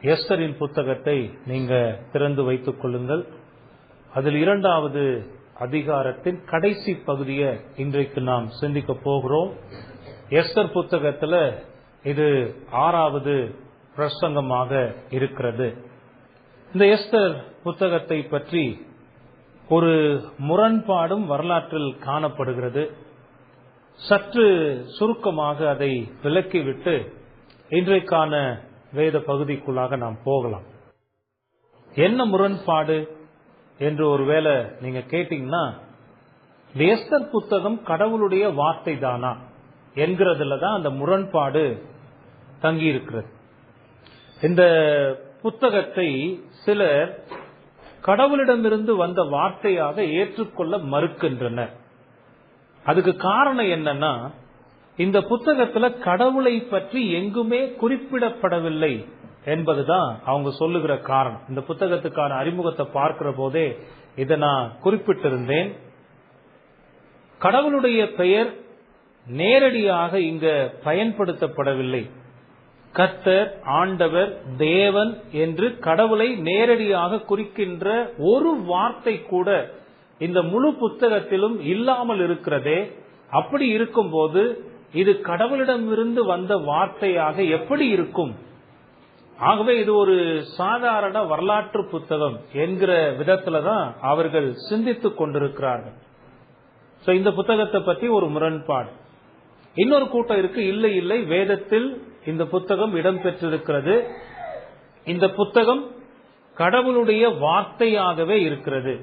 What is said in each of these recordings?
எஸ்தரின் புத்தகத்தை நீங்க திறந்து வைத்துக் கொள்ளுங்கள். அதில் 2வது அதிகாரத்தின் கடைசி பகுதியை இன்றைக்கு நாம் சிந்திக்க போகிறோம். எஸ்தர் புத்தகத்தில் இது 6வது பிரசங்கமாக இருக்கிறது. இந்த எஸ்தர் புத்தகத்தை பற்றி ஒரு முரண்பாடும் வரலாற்றில் காணப்படுகிறது. சற்று சுருக்கமாக அதை விளக்கிவிட்டு இன்றைக்கான வேத பகுதிக்குள்ளாக நாம் போகலாம். என்ன முரண்பாடு என்று ஒருவேளை நீங்க கேட்டீங்கன்னா, எஸ்தர் புத்தகம் கடவுளுடைய வார்த்தை தானா என்கிறதுல தான் அந்த முரண்பாடு தங்கி இருக்கிறது. இந்த புத்தகத்தை சிலர் கடவுளிடமிருந்து வந்த வார்த்தையாக ஏற்றுக்கொள்ள மறுக்கின்றனர். அதுக்கு காரணம் என்னன்னா, இந்த புத்தகத்துல கடவுளை பற்றி எங்குமே குறிப்பிடப்படவில்லை என்பதுதான் அவங்க சொல்லுகிற காரணம். இந்த புத்தகத்துக்கான அறிமுகத்தை பார்க்கிற போதே இதை நான் குறிப்பிட்டிருந்தேன். கடவுளுடைய பெயர் நேரடியாக இங்க பயன்படுத்தப்படவில்லை. கர்த்தர், ஆண்டவர், தேவன் என்று கடவுளை நேரடியாக குறிக்கின்ற ஒரு வார்த்தை கூட இந்த முழு புத்தகத்திலும் இல்லாமல் இருக்கிறதே. அப்படி இருக்கும்போது இது கடவுளிடமிருந்து வந்த வார்த்தையாக எப்படி இருக்கும்? ஆகவே இது ஒரு சாதாரண வரலாற்று புத்தகம் என்கிற விதத்துலதான் அவர்கள் சிந்தித்துக் கொண்டிருக்கிறார்கள். இந்த புத்தகத்தை பற்றி ஒரு முரண்பாடு. இன்னொரு கூட்டம் இருக்கு, இல்லை இல்லை, வேதத்தில் இந்த புத்தகம் இடம்பெற்றிருக்கிறது, இந்த புத்தகம் கடவுளுடைய வார்த்தையாகவே இருக்கிறது,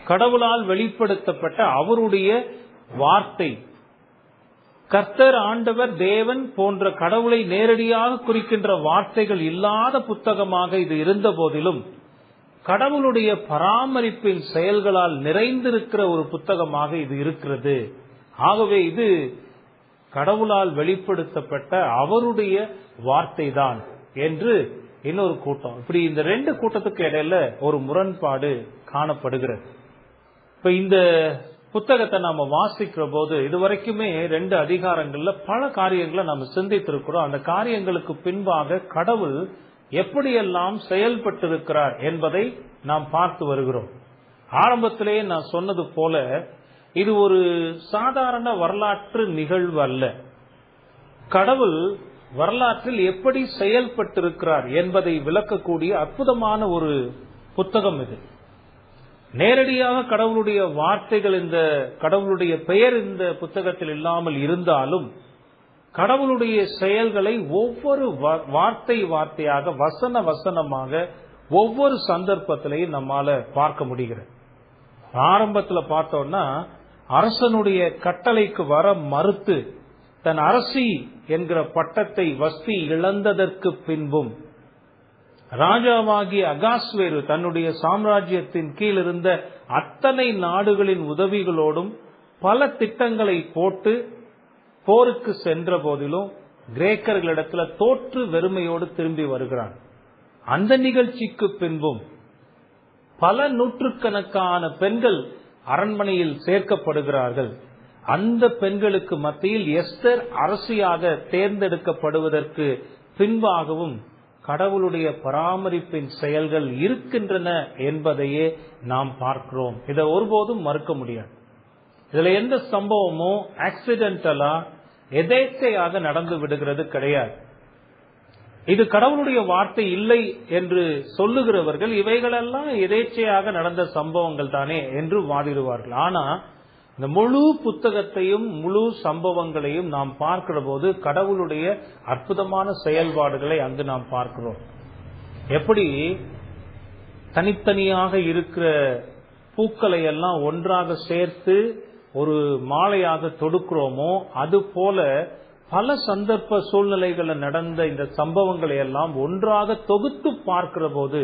கடவுளால் வெளிப்படுத்தப்பட்ட அவருடைய வார்த்தை, கர்த்தர், ஆண்டவர், தேவன் போன்ற கடவுளை நேரடியாக குறிக்கின்ற வார்த்தைகள் இல்லாத புத்தகமாக இது இருந்த போதிலும் கடவுளுடைய பராமரிப்பின் செயல்களால் நிறைந்திருக்கிற ஒரு புத்தகமாக இது இருக்கிறது. ஆகவே இது கடவுளால் வெளிப்படுத்தப்பட்ட அவருடைய வார்த்தை தான் என்று இன்னொரு கூட்டம். இப்படி இந்த 2 கூட்டத்துக்கு இடையில ஒரு முரண்பாடு காணப்படுகிறது. இப்ப இந்த புத்தகத்தை நாம வாசிக்கிற போது இதுவரைக்குமே 2 அதிகாரங்கள்ல பல காரியங்களை நாம சிந்தித்திருக்கிறோம். அந்த காரியங்களுக்கு பின்பாக கடவுள் எப்படியெல்லாம் செயல்பட்டிருக்கிறார் என்பதை நாம் பார்த்து வருகிறோம். ஆரம்பத்திலேயே நான் சொன்னது போல இது ஒரு சாதாரண வரலாற்று நிகழ்வு அல்ல. கடவுள் வரலாற்றில் எப்படி செயல்பட்டிருக்கிறார் என்பதை விளக்கக்கூடிய அற்புதமான ஒரு புத்தகம் இது. நேரடியாக கடவுளுடைய வார்த்தைகள், இந்த கடவுளுடைய பெயர் இந்த புத்தகத்தில் இல்லாமல் இருந்தாலும் கடவுளுடைய செயல்களை ஒவ்வொரு வார்த்தை வார்த்தையாக, வசன வசனமாக ஒவ்வொரு சந்தர்ப்பத்திலையும் நம்மால பார்க்க முடிகிறது. ஆரம்பத்துல பார்த்தோம்னா, அரசனுடைய கட்டளைக்கு வர மறுத்து தன் அரசி என்கிற பட்டத்தை வஸ்தி இழந்ததற்கு பின்பும் ராஜாவாகிய அகாஸ்வேரு தன்னுடைய சாம்ராஜ்யத்தின் கீழ் இருந்த அத்தனை நாடுகளின் உதவிகளோடும் பல திட்டங்களை போட்டு போருக்கு சென்ற போதிலும் கிரேக்கர்களிடத்துல தோற்று வெறுமையோடு திரும்பி வருகிறான். அந்த நிகழ்ச்சிக்கு பின்பும் பல நூற்றுக்கணக்கான பெண்கள் அரண்மனையில் சேர்க்கப்படுகிறார்கள். அந்த பெண்களுக்கு மத்தியில் எஸ்தர் அரசியாக தேர்ந்தெடுக்கப்படுவதற்கு பின்பாகவும் கடவுளுடைய பராமரிப்பின் செயல்கள் இருக்கின்றன என்பதையே நாம் பார்க்கிறோம். இதை ஒருபோதும் மறுக்க முடியாது. இதுல எந்த சம்பவமும் ஆக்சிடென்டலா எதேச்சையாக நடந்து விடுகிறது கிடையாது. இது கடவுளுடைய வார்த்தை இல்லை என்று சொல்லுகிறவர்கள் இவைகளெல்லாம் எதேச்சையாக நடந்த சம்பவங்கள் தானே என்று வாதிடுவார்கள். ஆனா இந்த முழு புத்தகத்தையும் முழு சம்பவங்களையும் நாம் பார்க்கிற போது கடவுளுடைய அற்புதமான செயல்பாடுகளை அங்கு நாம் பார்க்கிறோம். எப்படி தனித்தனியாக இருக்கிற பூக்களை எல்லாம் ஒன்றாக சேர்த்து ஒரு மாலையாக தொடுக்கிறோமோ, அது போல பல சந்தர்ப்ப சூழ்நிலைகளில் நடந்த இந்த சம்பவங்களை எல்லாம் ஒன்றாக தொகுத்து பார்க்கிற போது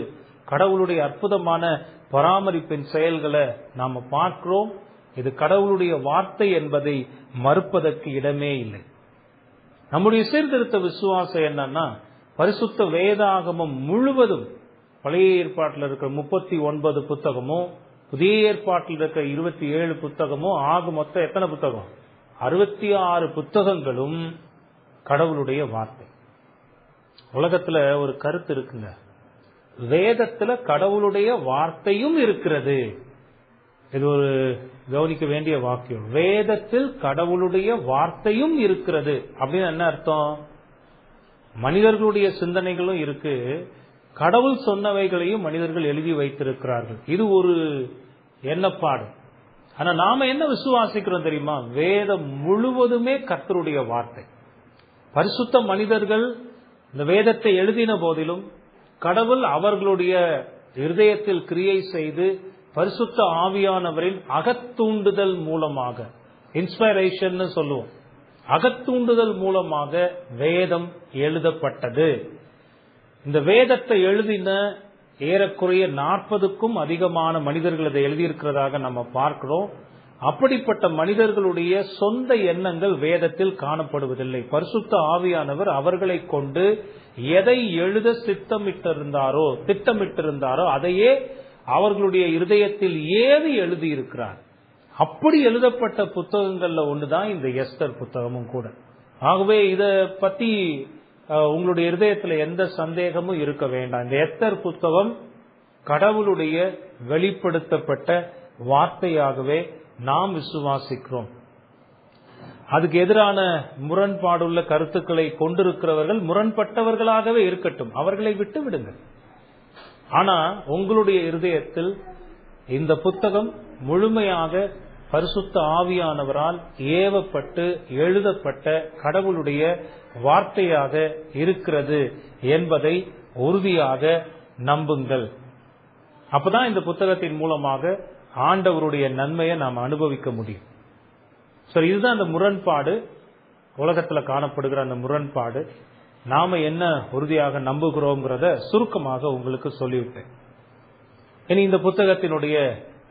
கடவுளுடைய அற்புதமான பராமரிப்பின் செயல்களை நாம பார்க்கிறோம். இது கடவுளுடைய வார்த்தை என்பதை மறுப்பதற்கு இடமே இல்லை. நம்முடைய சீர்திருத்த விசுவாசம் என்னன்னா, பரிசுத்த வேதாகமம் முழுவதும், பழைய ஏற்பாட்டில் இருக்கிற 39 புத்தகமும் புதிய ஏற்பாட்டில் இருக்க 27 புத்தகமும் ஆக மொத்தம் எத்தனை புத்தகம்? 66 புத்தகங்களும் கடவுளுடைய வார்த்தை. உலகத்துல ஒரு கருத்து இருக்குங்க, வேதத்துல கடவுளுடைய வார்த்தையும் இருக்கிறது. இது ஒரு கவனிக்க வேண்டிய வாக்கியம். வேதத்தில் கடவுளுடைய வார்த்தையும் இருக்கிறது அப்படின்னு என்ன அர்த்தம்? மனிதர்களுடைய சிந்தனைகளும் இருக்கு, கடவுள் சொன்னவைகளையும் மனிதர்கள் எழுதி வைத்திருக்கிறார்கள். இது ஒரு எண்ணப்பாடு. ஆனா நாம என்ன விசுவாசிக்கிறோம் தெரியுமா? வேதம் முழுவதுமே கர்த்தருடைய வார்த்தை. பரிசுத்த மனிதர்கள் இந்த வேதத்தை எழுதின போதிலும் கடவுள் அவர்களுடைய இருதயத்தில் கிரியை செய்து பரிசுத்த ஆவியானவரின் அகத்தூண்டுதல் மூலமாக, இன்ஸ்பிரேஷன் சொல்லுவோம், அகத்தூண்டுதல் மூலமாக வேதம் எழுதப்பட்டது. இந்த வேதத்தை எழுதின ஏறக்குறைய 40க்கும் அதிகமான மனிதர்கள் இதை எழுதியிருக்கிறதாக நம்ம பார்க்கிறோம். அப்படிப்பட்ட மனிதர்களுடைய சொந்த எண்ணங்கள் வேதத்தில் காணப்படுவதில்லை. பரிசுத்த ஆவியானவர் அவர்களை கொண்டு எதை எழுத திட்டமிட்டிருந்தாரோ அதையே அவர்களுடைய இருதயத்தில் ஏது எழுதியிருக்கிறார். அப்படி எழுதப்பட்ட புத்தகங்கள்ல ஒண்ணுதான் இந்த எஸ்தர் புத்தகமும் கூட. ஆகவே இத பத்தி உங்களுடைய இருதயத்துல எந்த சந்தேகமும் இருக்க வேண்டாம். இந்த எஸ்தர் புத்தகம் கடவுளுடைய வெளிப்படுத்தப்பட்ட வார்த்தையாகவே நாம் விசுவாசிக்கிறோம். அதுக்கு எதிரான முரண்பாடுள்ள கருத்துக்களை கொண்டிருக்கிறவர்கள் முரண்பட்டவர்களாகவே இருக்கட்டும், அவர்களை விட்டு விடுங்கள். ஆனா உங்களுடைய இருதயத்தில் இந்த புத்தகம் முழுமையாக பரிசுத்த ஆவியானவரால் ஏவப்பட்டு எழுதப்பட்ட கடவுளுடைய வார்த்தையாக இருக்கிறது என்பதை உறுதியாக நம்புங்கள். அப்பதான் இந்த புத்தகத்தின் மூலமாக ஆண்டவருடைய நன்மையை நாம் அனுபவிக்க முடியும். சரி, இதுதான் அந்த முரண்பாடு, உலகத்துல காணப்படுகிற அந்த முரண்பாடு. நாம என்ன உறுதியாக நம்புகிறோம்ங்கிறத சுருக்கமாக உங்களுக்கு சொல்லிவிட்டேன். இனி இந்த புத்தகத்தினுடைய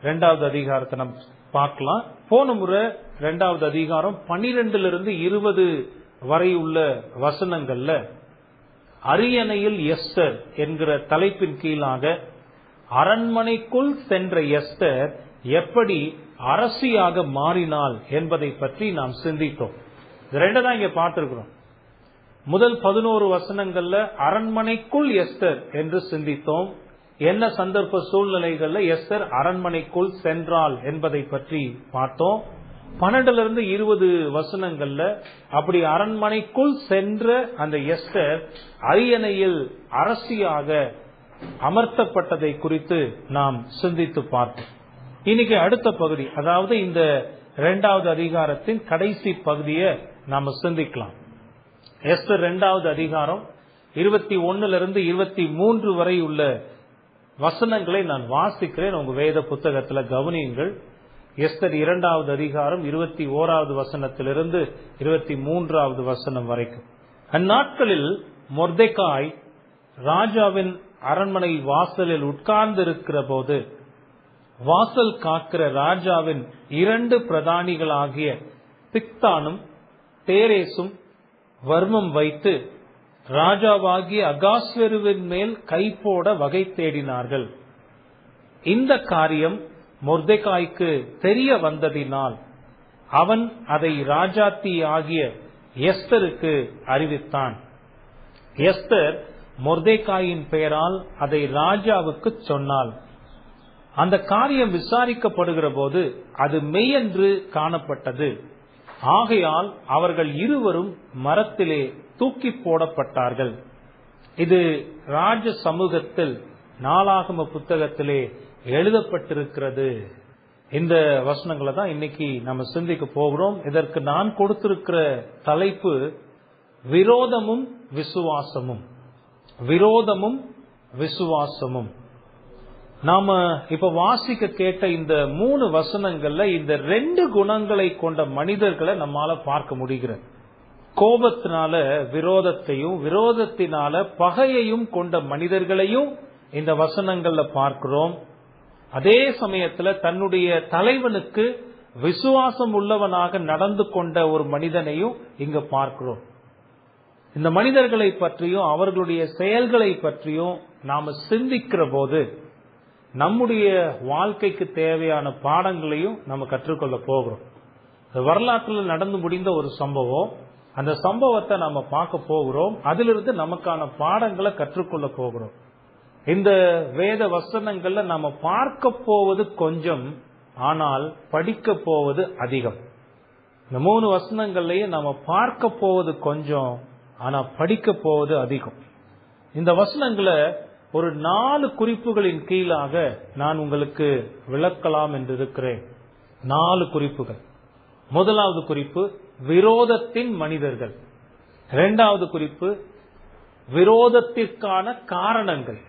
2வது அதிகாரத்தை நம்ம பார்க்கலாம். போன முறை 2வது அதிகாரம் 12 to 20 வரை உள்ள வசனங்கள்ல அரியணையில் எஸ்தர் என்கிற தலைப்பின் கீழாக அரண்மனைக்குள் சென்ற எஸ்தர் எப்படி அரசியாக மாறினாள் என்பதை பற்றி நாம் சிந்தித்தோம். இது 2 தான் இங்க பார்த்திருக்கிறோம். முதல் 11 வசனங்கள்ல அரண்மனைக்குள் எஸ்தர் என்று சிந்தித்தோம். என்ன சந்தர்ப்ப சூழ்நிலைகள்ல எஸ்தர் அரண்மனைக்குள் சென்றாள் என்பதை பற்றி பார்த்தோம். 12 to 20 வசனங்கள்ல அப்படி அரண்மனைக்குள் சென்ற அந்த எஸ்தர் அரியணையில் அரசியாக அமர்த்தப்பட்டதை குறித்து நாம் சிந்தித்து பார்த்தோம். இன்னைக்கு அடுத்த பகுதி, அதாவது இந்த 2வது அதிகாரத்தின் கடைசி பகுதியை நாம சிந்திக்கலாம். எஸ்தர் 2வது அதிகாரம் 21 to 23 வரை உள்ள வசனங்களை நான் வாசிக்கிறேன். உங்க வேத புத்தகத்துல கவனியுங்கள். எஸ்தர் 2வது அதிகாரம் 21வது வசனத்திலிருந்து 23வது வசனம் வரைக்கும். அந்நாட்களில் மொர்தெகாய் ராஜாவின் அரண்மனை வாசலில் உட்கார்ந்திருக்கிற போது வாசல் காக்கிற ராஜாவின் 2 பிரதானிகளாகிய பிக்தானும் தேரேசும் வர்மம் வைத்து ராஜாவாகிய அகாஸ்வேருவின் மேல் கை போட வகை தேடினார்கள். இந்த காரியம் மொர்தெகாய்க்கு தெரிய வந்ததினால் அவன் அதை ராஜாத்தி ஆகிய எஸ்தருக்கு அறிவித்தான். எஸ்தர் மொர்தெகாயின் பெயரால் அதை ராஜாவுக்கு சொன்னாள். அந்த காரியம் விசாரிக்கப்படுகிற போது அது மெய்யென்று காணப்பட்டது. ஆகையால் அவர்கள் இருவரும் மரத்திலே தூக்கி போடப்பட்டார்கள். இது ராஜ சமூகத்தில் நாளாகம புத்தகத்திலே எழுதப்பட்டிருக்கிறது. இந்த வசனங்களை தான் இன்னைக்கு நம்ம சிந்திக்க போகிறோம். இதற்கு நான் கொடுத்திருக்கிற தலைப்பு விரோதமும் விசுவாசமும். விரோதமும் விசுவாசமும். நாம இப்ப வாசிக்க கேட்ட இந்த 3 வசனங்கள்ல இந்த 2 குணங்களை கொண்ட மனிதர்களை நம்மால பார்க்க முடிகிறது. கோபத்தினால விரோதத்தையும் விரோதத்தினால பகையையும் கொண்ட மனிதர்களையும் இந்த வசனங்கள்ல பார்க்கிறோம். அதே சமயத்துல தன்னுடைய தலைவனுக்கு விசுவாசம் உள்ளவனாக நடந்து கொண்ட ஒரு மனிதனையும் இங்க பார்க்கிறோம். இந்த மனிதர்களை பற்றியும் அவர்களுடைய செயல்களை பற்றியும் நாம சிந்திக்கிற போது நம்முடைய வாழ்க்கைக்கு தேவையான பாடங்களையும் நம்ம கற்றுக்கொள்ள போகிறோம். வரலாற்றில் நடந்து முடிந்த ஒரு சம்பவம், அந்த சம்பவத்தை நம்ம பார்க்க போகிறோம். அதிலிருந்து நமக்கான பாடங்களை கற்றுக்கொள்ள போகிறோம். இந்த வேத வசனங்கள்ல நம்ம பார்க்க போவது கொஞ்சம், ஆனால் படிக்க போவது அதிகம். இந்த 3 வசனங்கள்லயும் நம்ம பார்க்க போவது கொஞ்சம், ஆனா படிக்க போவது அதிகம். இந்த வசனங்களை ஒரு 4 குறிப்புகளின் கீழாக நான் உங்களுக்கு விளக்கலாம் என்று இருக்கிறேன். 4 குறிப்புகள். முதலாவது குறிப்பு விரோதத்தின் மனிதர்கள். இரண்டாவது குறிப்பு விரோதத்திற்கான காரணங்கள்.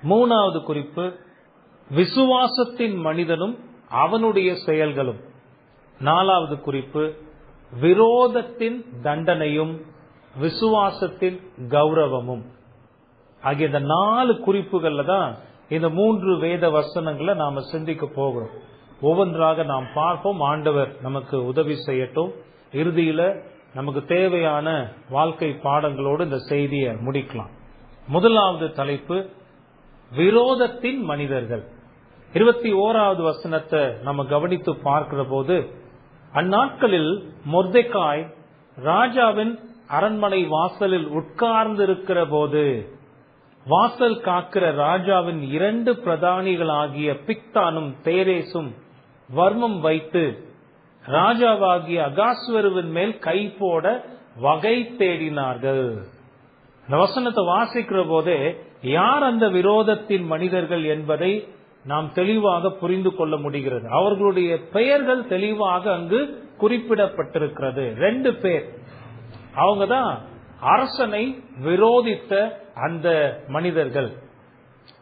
மூணாவது குறிப்பு விசுவாசத்தின் மனிதனும் அவனுடைய செயல்களும். நாலாவது குறிப்பு விரோதத்தின் தண்டனையும் விசுவாசத்தின் கௌரவமும். ஆகிய இந்த 4 குறிப்புகள்ல தான் இந்த 3 வேத வசனங்களை நாம சிந்திக்க போகிறோம். ஒவ்வொன்றாக நாம் பார்ப்போம். ஆண்டவர் நமக்கு உதவி செய்யட்டும். இறுதியில நமக்கு தேவையான வாழ்க்கை பாடங்களோடு இந்த செய்தியை முடிக்கலாம். முதலாவது தலைப்பு விரோதத்தின் மனிதர்கள். 21வது வசனத்தை நம்ம கவனித்து பார்க்கிற போது, அந்நாட்களில் மொர்தெகாய் ராஜாவின் அரண்மனை வாசலில் உட்கார்ந்திருக்கிற போது, வாசல் காக்கிற ராஜாவின் 2 பிரதானிகளாகிய பிக்தானும் தேரேசும் வர்மம் வைத்து ராஜாவாகிய அகாஸ்வருவின் மேல் கை போட வகை தேடினார்கள். இந்த வசனத்தை வாசிக்கிற போதே யார் அந்த விரோதத்தின் மனிதர்கள் என்பதை நாம் தெளிவாக புரிந்து கொள்ள முடிகிறது. அவர்களுடைய பெயர்கள் தெளிவாக அங்கு குறிப்பிடப்பட்டிருக்கிறது. 2 பேர். அவங்கதான் அரசனை விரோதித்த அந்த மனிதர்கள்.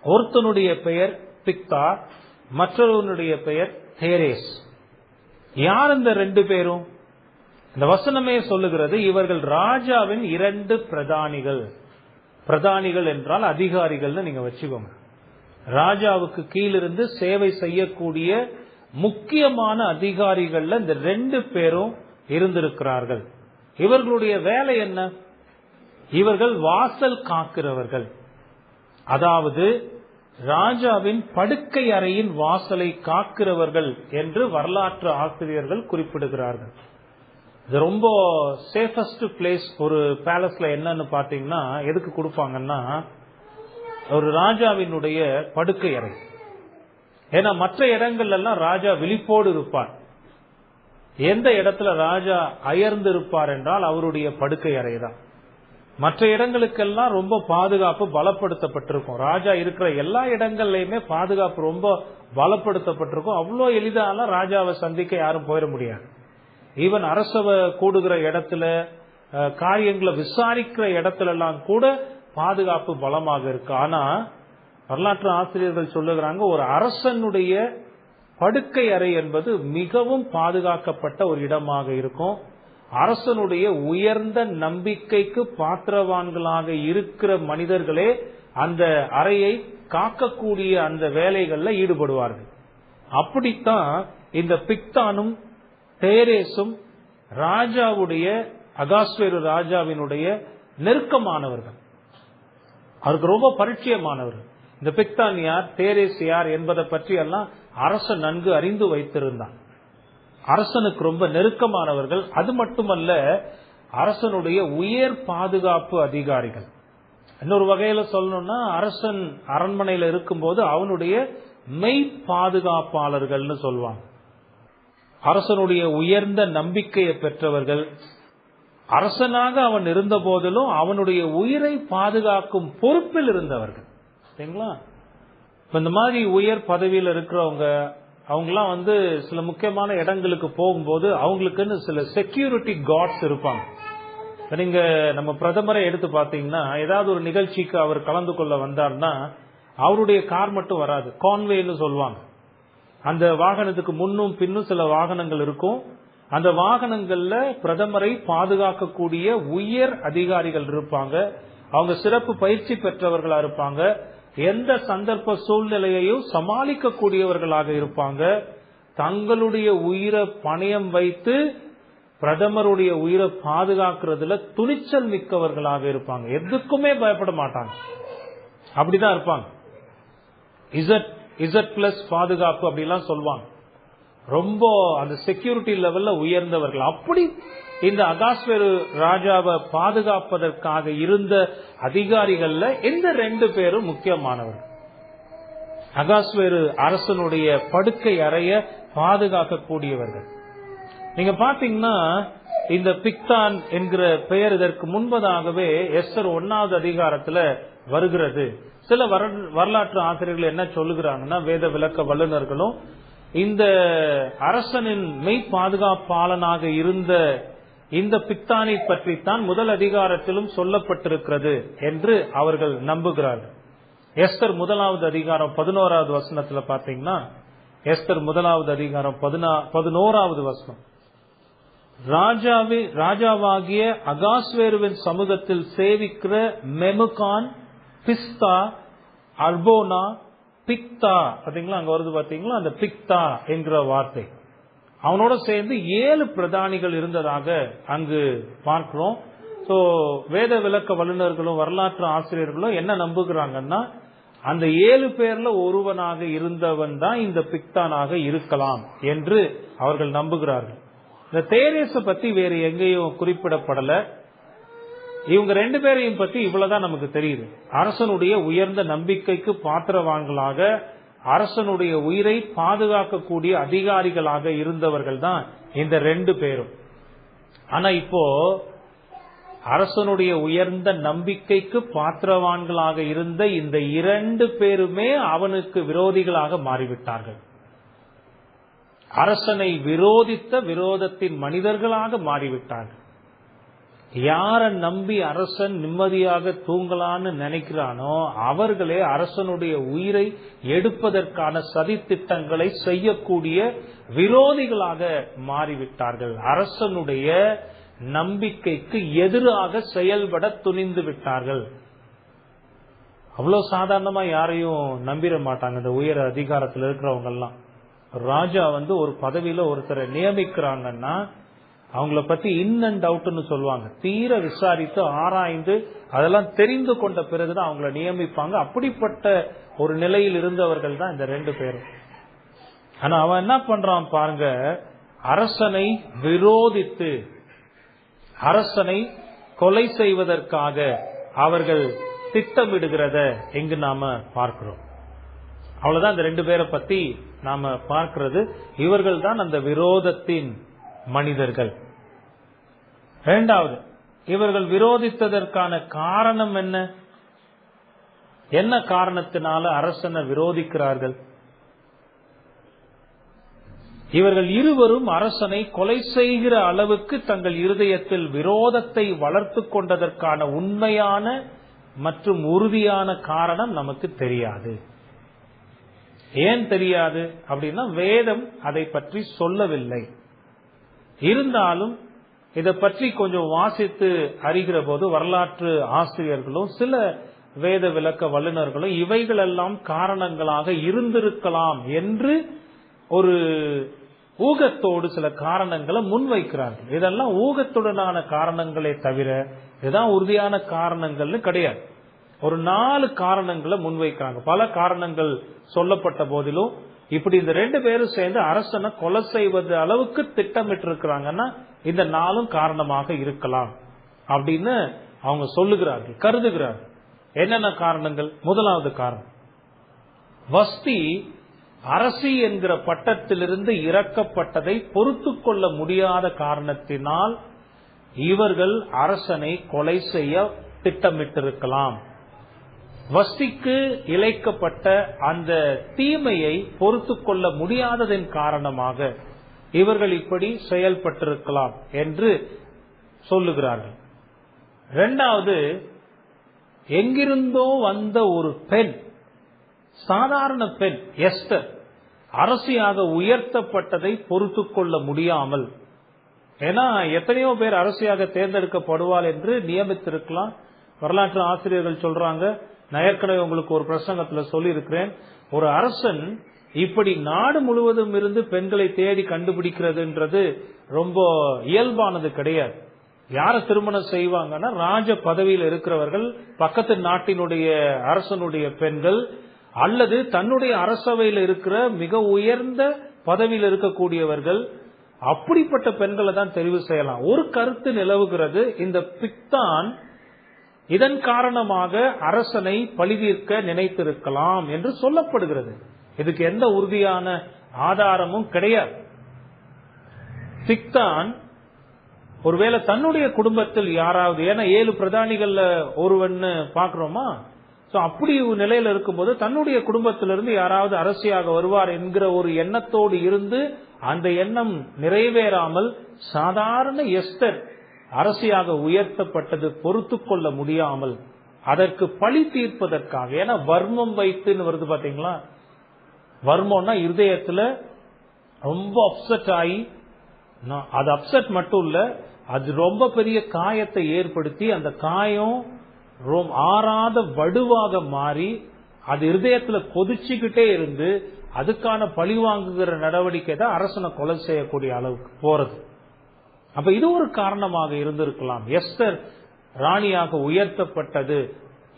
ஒருத்தனுடைய பெயர் பிக்தா, மற்றொருவனுடைய பெயர் தேரேஸ். யார் இந்த 2 பேரும்? இந்த வசனமே சொல்லுகிறது, இவர்கள் ராஜாவின் 2 பிரதானிகள். பிரதானிகள் என்றால் அதிகாரிகள்னு நீங்க வச்சுக்கோங்க. ராஜாவுக்கு கீழிருந்து சேவை செய்யக்கூடிய முக்கியமான அதிகாரிகள்ல இந்த 2 பேரும் இருந்திருக்கிறார்கள். இவர்களுடைய வேலை என்ன? இவர்கள் வாசல் காக்கிறவர்கள். அதாவது ராஜாவின் படுக்கை அறையின் வாசலை காக்கிறவர்கள் என்று வரலாற்று ஆசிரியர்கள் குறிப்பிடுகிறார்கள். இது ரொம்ப சேஃபஸ்ட் பிளேஸ் ஒரு பேலஸ்ல என்னன்னு பாத்தீங்கன்னா, எதுக்கு கொடுப்பாங்கன்னா, ஒரு ராஜாவினுடைய படுக்கை அறை. ஏன்னா மற்ற இடங்கள்ல எல்லாம் ராஜா விழிப்போடு இருப்பார். எந்த இடத்துல ராஜா அயர்ந்து இருப்பார் என்றால் அவருடைய படுக்கை அறை தான். மற்ற இடங்களுக்கெல்லாம் ரொம்ப பாதுகாப்பு பலப்படுத்தப்பட்டிருக்கும். ராஜா இருக்கிற எல்லா இடங்கள்லயுமே பாதுகாப்பு ரொம்ப பலப்படுத்தப்பட்டிருக்கும். அவ்வளோ எளிதான ராஜாவை சந்திக்க யாரும் போயிட முடியாது. ஈவன் அரசவை கூடுகிற இடத்துல, காரியங்களை விசாரிக்கிற இடத்துல எல்லாம் கூட பாதுகாப்பு பலமாக இருக்கு. ஆனா வரலாற்று ஆசிரியர்கள் சொல்லுகிறாங்க, ஒரு அரசனுடைய படுக்கை அறை என்பது மிகவும் பாதுகாக்கப்பட்ட ஒரு இடமாக இருக்கும். அரசனுடைய உயர்ந்த நம்பிக்கைக்கு பாத்திரவான்களாக இருக்கிற மனிதர்களே அந்த அறையை காக்கக்கூடிய அந்த வேலைகள்ல ஈடுபடுவார்கள். அப்படித்தான் இந்த பிக்தானும் தேரேசும் ராஜாவுடைய, அகாஸ்வேரு ராஜாவினுடைய நெருக்கமானவர்கள். அவருக்கு ரொம்ப பரிச்சயமானவர்கள். இந்த பிக்தான் யார், தேரேஸ் யார் என்பதை பற்றி எல்லாம் அரசன் நன்கு அறிந்து வைத்திருந்தான். அரசனுக்கு ரொம்ப நெருக்கமானவர்கள். அது மட்டுமல்ல, அரசனுடைய உயர் பாதுகாப்பு அதிகாரிகள். இன்னொரு வகையில சொல்லணும்னா, அரசன் அரண்மனையில இருக்கும்போது அவனுடைய மெய் பாதுகாப்பாளர்கள்னு சொல்லுவாங்க. அரசனுடைய உயர்ந்த நம்பிக்கையை பெற்றவர்கள். அரசனாக அவன் இருந்த போதிலும் அவனுடைய உயிரை பாதுகாக்கும் பொறுப்பில் இருந்தவர்கள். சரிங்களா? இந்த மாதிரி உயர் பதவியில் இருக்கிறவங்க, அவங்கலாம் சில முக்கியமான இடங்களுக்கு போகும்போது அவங்களுக்குன்னு சில செக்யூரிட்டி கார்ட்ஸ் இருப்பாங்க. நீங்க நம்ம பிரதமரை எடுத்து பாத்தீங்கன்னா, ஏதாவது ஒரு நிகழ்ச்சிக்கு அவர் கலந்து கொள்ள வந்தார்னா அவருடைய கார் மட்டும் வராது, கான்வேன்னு சொல்லுவாங்க. அந்த வாகனத்துக்கு முன்னும் பின்னும் சில வாகனங்கள் இருக்கும். அந்த வாகனங்கள்ல பிரதமரை பாதுகாக்கக்கூடிய உயர் அதிகாரிகள் இருப்பாங்க. அவங்க சிறப்பு பயிற்சி பெற்றவர்களா இருப்பாங்க. எந்த சந்தர்ப்ப சூழ்நிலையையும் சமாளிக்க கூடியவர்களாக இருப்பாங்க. தங்களுடைய உயிரை பணயம் வைத்து பிரதமருடைய உயிரை பாதுகாக்கிறதுல துணிச்சல் மிக்கவர்களாக இருப்பாங்க. எதுக்குமே பயப்பட மாட்டாங்க. அப்படிதான் இருப்பாங்க. இசட் Z+ பாதுகாப்பு அப்படிலாம் சொல்லுவாங்க. ரொம்ப அந்த செக்யூரிட்டி லெவல்ல உயர்ந்தவர்கள். அப்படி இந்த அகாஸ்வேரு ராஜாவை பாதுகாப்பதற்காக இருந்த அதிகாரிகள்ல இந்த 2 பேரும் முக்கியமானவர்கள். அகாஸ்வேரு அரசனுடைய படுக்கை அறைய பாதுகாக்கக்கூடியவர்கள். நீங்க பாத்தீங்கன்னா இந்த பிக்தான் என்கிற பெயர் இதற்கு முன்பதாகவே எஸ்தர் 1வது அதிகாரத்துல வருகிறது. சில வரலாற்று ஆசிரியர்கள் என்ன சொல்லுகிறாங்கன்னா, வேத விளக்க வல்லுநர்களும் இந்த அரசனின் மெய் பாதுகாப்பாளனாக இருந்த இந்த பிக்தானை பற்றித்தான் முதல் அதிகாரத்திலும் சொல்லப்பட்டிருக்கிறது என்று அவர்கள் நம்புகிறார்கள். எஸ்தர் 1வது அதிகாரம் 11வது வசனத்துல பாத்தீங்கன்னா, எஸ்தர் 1வது அதிகாரம் 11வது வசனம், ராஜாவாகிய அகாஸ்வேருவின் சமூகத்தில் சேவிக்கிற மெமுகான், பிஸ்தா, அர்போனா, பிக்தா, பாத்தீங்களா அங்க வருது பாத்தீங்களா அந்த பிக்தா என்கிற வார்த்தை. அவனோட சேர்ந்து 7 பிரதானிகள் இருந்ததாக அங்கு பார்க்கிறோம். சோ வேத விளக்க வல்லுநர்களும் வரலாற்று ஆசிரியர்களும் என்ன நம்புகிறாங்கன்னா, அந்த 7 பேர்ல ஒருவனாக இருந்தவன் தான் இந்த பிக்தானாக இருக்கலாம் என்று அவர்கள் நம்புகிறார்கள். இந்த தேரேச பத்தி வேறு எங்கேயும் குறிப்பிடப்படல. இவங்க 2 பேரையும் பத்தி இவ்வளவுதான் நமக்கு தெரியுது. அரசனுடைய உயர்ந்த நம்பிக்கைக்கு பாத்திரவான்களாக, அரசனுடைய உயிரை பாதுகாக்கக்கூடிய அதிகாரிகளாக இருந்தவர்கள் தான் இந்த 2 பேரும். ஆனா இப்போ அரசனுடைய உயர்ந்த நம்பிக்கைக்கு பாத்திரவான்களாக இருந்த இந்த 2 பேருமே அவனுக்கு விரோதிகளாக மாறிவிட்டார்கள். அரசனை விரோதித்த விரோதத்தின் மனிதர்களாக மாறிவிட்டார்கள். யார நம்பி அரசன் நிம்மதியாக தூங்கலான்னு நினைக்கிறானோ அவர்களே அரசனுடைய உயிரை எடுப்பதற்கான சதி திட்டங்களை செய்யக்கூடிய விரோதிகளாக மாறிவிட்டார்கள். அரசனுடைய நம்பிக்கைக்கு எதிராக செயல்பட துணிந்து விட்டார்கள். அவ்வளவு சாதாரணமா யாரையும் நம்பிட மாட்டாங்க இந்த உயர் அதிகாரத்தில் இருக்கிறவங்க எல்லாம். ராஜா ஒரு பதவியில ஒருத்தரை நியமிக்கிறாங்கன்னா அவங்கள பத்தி இன் அண்ட் அவுட்னு சொல்லுவாங்க. தீர விசாரித்து ஆராய்ந்து அதெல்லாம் தெரிந்து கொண்ட பிறகுதான் அவங்கள நியமிப்பாங்க. அப்படிப்பட்ட ஒரு நிலையில் இருந்தவர்கள் தான் இந்த 2 பேரும். ஆனா அவன் என்ன பண்றான் பாருங்க, அரசனை விரோதித்து அரசனை கொலை செய்வதற்காக அவர்கள் திட்டமிடுகிறத எங்கு நாம பார்க்கிறோம். அவ்வளவுதான் இந்த 2 பேரை பத்தி நாம பார்க்கிறது. இவர்கள் தான் அந்த விரோதத்தின் மனிதர்கள். இரண்டாவது, இவர்கள் விரோதித்ததற்கான காரணம் என்ன? என்ன காரணத்தினால அரசனை விரோதிக்கிறார்கள்? இவர்கள் இருவரும் அரசனை கொலை செய்கிற அளவுக்கு தங்கள் இருதயத்தில் விரோதத்தை வளர்த்து கொண்டதற்கான உண்மையான மற்றும் உறுதியான காரணம் நமக்கு தெரியாது. ஏன் தெரியாது அப்படின்னா, வேதம் அதை பற்றி சொல்லவில்லை. இருந்தாலும் இதை பற்றி கொஞ்சம் வாசித்து அறிகிற போது வரலாற்று ஆசிரியர்களும் சில வேத விளக்க வல்லுநர்களும் இவைகளெல்லாம் காரணங்களாக இருந்திருக்கலாம் என்று ஒரு ஊகத்தோடு சில காரணங்களை முன்வைக்கிறார்கள். இதெல்லாம் ஊகத்துடனான காரணங்களே தவிர இதுதான் உறுதியான காரணங்கள்னு கிடையாது. ஒரு 4 காரணங்களை முன்வைக்கிறாங்க. பல காரணங்கள் சொல்லப்பட்ட போதிலும் இப்படி இந்த 2 பேரும் சேர்ந்து அரசனை கொலை செய்வது அளவுக்கு திட்டமிட்டு இருக்கிறாங்கன்னா இந்த 4 காரணமாக இருக்கலாம் அப்படின்னு அவங்க சொல்லுகிறார்கள், கருதுகிறார்கள். என்னென்ன காரணங்கள்? முதலாவது காரணம், வஸ்தி அரசி என்கிற பட்டத்திலிருந்து இறக்கப்பட்டதை பொறுத்து கொள்ள முடியாத காரணத்தினால் இவர்கள் அரசனை கொலை செய்ய திட்டமிட்டிருக்கலாம். வஸ்திக்கு இழைக்கப்பட்ட அந்த தீமையை பொறுத்து கொள்ள முடியாததன் காரணமாக இவர்கள் இப்படி செயல்பட்டிருக்கலாம் என்று சொல்லுகிறார்கள். இரண்டாவது, எங்கிருந்தோ வந்த ஒரு பெண், சாதாரண பெண் எஸ்தர், அரசியாக உயர்த்தப்பட்டதை பொறுத்து கொள்ள முடியாமல், ஏன்னா எத்தனையோ பேர் அரசியாக தேர்ந்தெடுக்கப்படுவாள் என்று நியமித்திருக்கலாம். வரலாற்று ஆசிரியர்கள் சொல்றாங்க, நான் ஏற்கனவே உங்களுக்கு ஒரு பிரசங்கத்துல சொல்லி இருக்கிறேன், ஒரு அரசன் இப்படி நாடு முழுவதும் இருந்து பெண்களை தேடி கண்டுபிடிக்கிறதுன்றது ரொம்ப இயல்பானது கிடையாது. யார திருமணம் செய்வாங்கன்னா ராஜ பதவியில் இருக்கிறவர்கள், பக்கத்து நாட்டினுடைய அரசனுடைய பெண்கள், அல்லது தன்னுடைய அரசவையில் இருக்கிற மிக உயர்ந்த பதவியில் இருக்கக்கூடியவர்கள், அப்படிப்பட்ட பெண்களை தான் தெரிவு செய்யலாம். ஒரு கருத்து நிலவுகிறது, இந்த பிக்தான் இதன் காரணமாக அரசனை பழிதீர்க்க நினைத்திருக்கலாம் என்று சொல்லப்படுகிறது. இதுக்கு எந்த உறுதியான ஆதாரமும் கிடையாது. பிக்தான் ஒருவேளை தன்னுடைய குடும்பத்தில் யாராவது, ஏன்னா 7 பிரதானிகள்ல ஒருவன்னு பாக்குறோமா, அப்படி நிலையில இருக்கும்போது தன்னுடைய குடும்பத்திலிருந்து யாராவது அரசியாக வருவார் என்கிற ஒரு எண்ணத்தோடு இருந்து அந்த எண்ணம் நிறைவேறாமல் சாதாரண எஸ்தர் அரசியாக உயர்த்தப்பட்டது பொறுத்து கொள்ள முடியாமல் அதற்கு பழி தீர்ப்பதற்காக, ஏன்னா வர்மம் வைத்துன்னு வருது பாத்தீங்களா, வர்மம்னா இருதயத்துல ரொம்ப அப்செட் ஆகி, அது அப்செட் மட்டும் இல்ல, அது ரொம்ப பெரிய காயத்தை ஏற்படுத்தி அந்த காயம் ஆறாத வடுவாக மாறி அது இருதயத்துல கொதிச்சுக்கிட்டே இருந்து அதுக்கான பழி வாங்குகிற நடவடிக்கை தான் அரசனை கொலை செய்யக்கூடிய அளவுக்கு போறது. அப்ப இது ஒரு காரணமாக இருந்திருக்கலாம். எஸ்தர் ராணியாக உயர்த்தப்பட்டது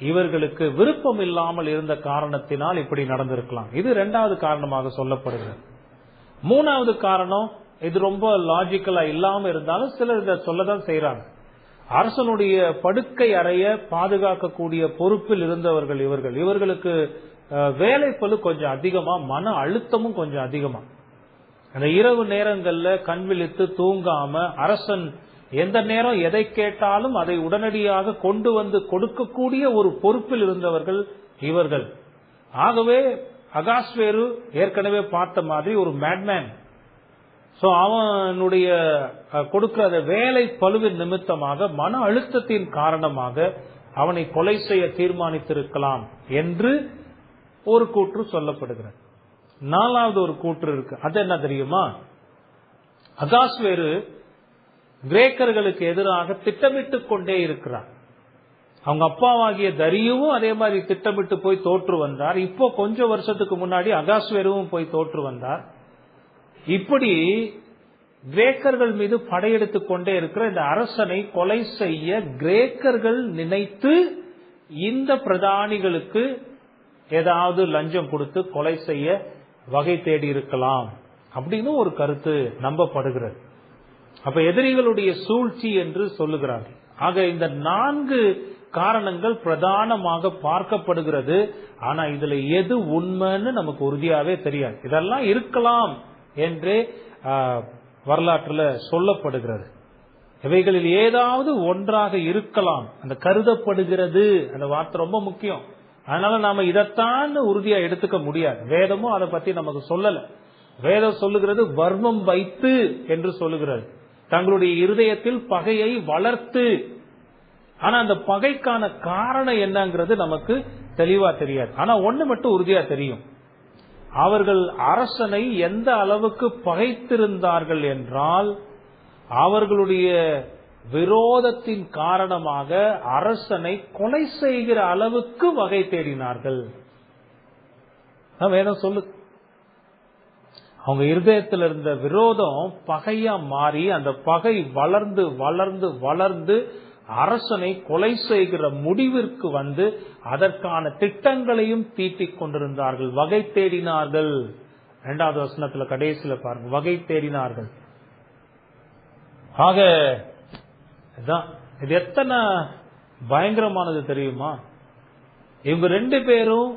இவர்களுக்கு விருப்பம் இல்லாமல் இருந்த காரணத்தினால் இப்படி நடந்திருக்கலாம். இது 2வது காரணமாக சொல்லப்படுகிறது. 3வது காரணம், இது ரொம்ப லாஜிக்கலா இல்லாம இருந்தாலும் சிலர் இதை சொல்லதான் செய்யறாங்க. அரசனுடைய படுக்கை அறைய பாதுகாக்கக்கூடிய பொறுப்பில் இருந்தவர்கள் இவர்களுக்கு வேலை பளு கொஞ்சம் அதிகமா, மன அழுத்தமும் கொஞ்சம் அதிகமா. அந்த இரவு நேரங்கள்ல கண் விழித்து தூங்காம அரசன் எந்த நேரம் எதை கேட்டாலும் அதை உடனடியாக கொண்டு வந்து கொடுக்கக்கூடிய ஒரு பொறுப்பில் இருந்தவர்கள் இவர்கள். ஆகவே அகாஸ்வேரு ஏற்கனவே பார்த்த மாதிரி ஒரு மேட்மேன். அவனுடைய கொடுக்கிற வேலை பளுவின் நிமித்தமாக மன அழுத்தத்தின் காரணமாக அவனை கொலை செய்ய தீர்மானித்திருக்கலாம் என்று ஒரு கூற்று சொல்லப்படுகிறது. 4வது ஒரு கூற்று இருக்கு. அது என்ன தெரியுமா? அகாஸ்வேரு கிரேக்கர்களுக்கு எதிராக திட்டமிட்டுக் கொண்டே இருக்கிறார். அவங்க அப்பாவாகிய தரியுவும் அதே மாதிரி திட்டமிட்டு போய் தோற்று வந்தார். இப்போ கொஞ்சம் வருஷத்துக்கு முன்னாடி அகாஸ்வேருவும் போய் தோற்று வந்தார். இப்படி கிரேக்கர்கள் மீது படையெடுத்துக் கொண்டே இருக்கிற இந்த அரசனை கொலை செய்ய கிரேக்கர்கள் நினைத்து இந்த பிரதானிகளுக்கு ஏதாவது லஞ்சம் கொடுத்து கொலை செய்ய வகை தேடி இருக்கலாம் அப்படின்னு ஒரு கருத்து நம்பப்படுகிறது. அப்ப எதிரிகளுடைய சூழ்ச்சி என்று சொல்லுகிறார்கள். ஆக இந்த 4 காரணங்கள் பிரதானமாக பார்க்கப்படுகிறது. ஆனா இதுல எது உண்மைன்னு நமக்கு உறுதியாவே தெரியாது. இதெல்லாம் இருக்கலாம் என்றே வரலாற்றுல சொல்லப்படுகிறது. இவைகளில் ஏதாவது ஒன்றாக இருக்கலாம். அந்த கருதப்படுகிறது அந்த வார்த்தை ரொம்ப முக்கியம். அதனால நாம இதைத்தான் உறுதியா எடுத்துக்க முடியாது. வேதமும் அதை பத்தி நமக்கு சொல்லல. வேதம் சொல்லுகிறது வர்மம் வைத்து என்று சொல்லுகிறது. தங்களுடைய இருதயத்தில் பகையை வளர்த்து. ஆனா அந்த பகைக்கான காரணம் என்னங்கிறது நமக்கு தெளிவா தெரியாது. ஆனா ஒண்ணு மட்டும் உறுதியா தெரியும், அவர்கள் அரசனை எந்த அளவுக்கு பகைத்திருந்தார்கள் என்றால் அவர்களுடைய விரோதத்தின் காரணமாக அரசனை கொலை செய்கிற அளவுக்கு வகை தேடினார்கள். வேதம் சொல்லு, அவங்க இருதயத்தில் இருந்த விரோதம் பகையா மாறி அந்த பகை வளர்ந்து வளர்ந்து வளர்ந்து அரசனை கொலை செய்கிற முடிவிற்கு வந்து அதற்கான திட்டங்களையும் தீட்டிக் கொண்டிருந்தார்கள். வகை தேடினார்கள். 2வது வசனத்துல கடைசியில பாருங்க, வகை தேடினார்கள். ஆக இது எத்தனை பயங்கரமானது தெரியுமா? இவங்க 2 பேரும்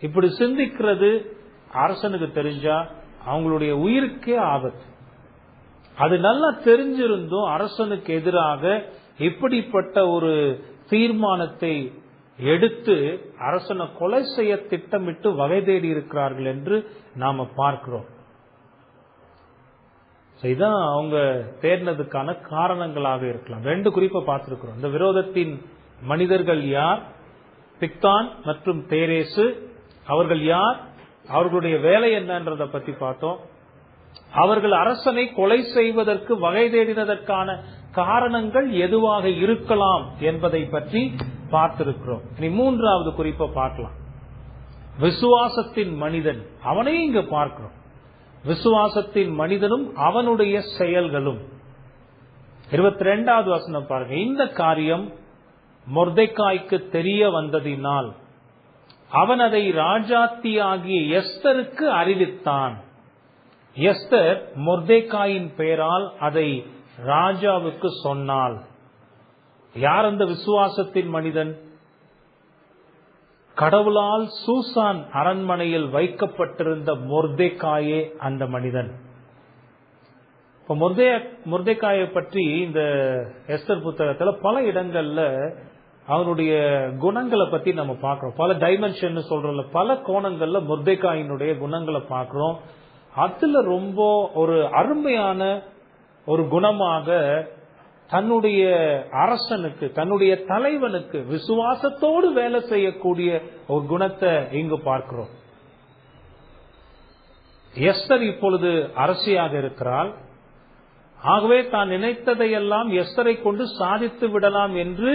இப்படி சிந்திக்கிறது அரசனுக்கு தெரிஞ்சா அவங்களுடைய உயிருக்கே ஆபத்து. அது நல்லா தெரிஞ்சிருந்தும் அரசனுக்கு எதிராக இப்படிப்பட்ட ஒரு தீர்மானத்தை எடுத்து அரசனை கொலை செய்ய திட்டமிட்டு வகை தேடி இருக்கிறார்கள் என்று நாம பார்க்கிறோம். இதுதான் அவங்க தேடினதுக்கான காரணங்களாக இருக்கலாம். 2 குறிப்பை பார்த்திருக்கிறோம். இந்த விரோதத்தின் மனிதர்கள் யார்? பிக்தான் மற்றும் தேரேசு. அவர்கள் யார்? அவர்களுடைய வேலை என்னன்றதை பத்தி பார்த்தோம். அவர்கள் அரசனை கொலை செய்வதற்கு வகை தேடினதற்கான காரணங்கள் எதுவாக இருக்கலாம் என்பதை பற்றி பார்த்திருக்கிறோம். இனி 3வது குறிப்பை பார்க்கலாம். விசுவாசத்தின் மனிதன், அவனையும் இங்க பார்க்கிறோம். விசுவாசத்தின் மனிதனும் அவனுடைய செயல்களும். 22வது வசனம் பாருங்க. இந்த காரியம் மொர்தெக்காய்க்கு தெரிய வந்ததினால் அவன் அதை ராஜாத்தியாகிய எஸ்தருக்கு அறிவித்தான். எஸ்தர் மொர்தெகாயின் பெயரால் அதை ராஜாவுக்கு சொன்னாள். யார் அந்த விசுவாசத்தின் மனிதன்? கடவுளால் சூசான் அரண்மனையில் வைக்கப்பட்டிருந்த மொர்தெகாயே அந்த மனிதன். இப்ப மொர்தெகாயை பற்றி இந்த எஸ்தர் புத்தகத்துல பல இடங்கள்ல அவனுடைய குணங்களை பத்தி நம்ம பார்க்கிறோம். பல டைமென்ஷன் சொல்றோம்ல, பல கோணங்கள்ல மொர்தெகாயினுடைய குணங்களை பார்க்கிறோம். அதுல ரொம்ப ஒரு அருமையான ஒரு குணமாக தன்னுடைய அரசனுக்கு, தன்னுடைய தலைவனுக்கு விசுவாசத்தோடு வேலை செய்யக்கூடிய ஒரு குணத்தை இங்கு பார்க்கிறோம். எஸ்தர் இப்பொழுது அரசியாக இருக்கிறாள். ஆகவே தான் நினைத்ததையெல்லாம் எஸ்தரை கொண்டு சாதித்து விடலாம் என்று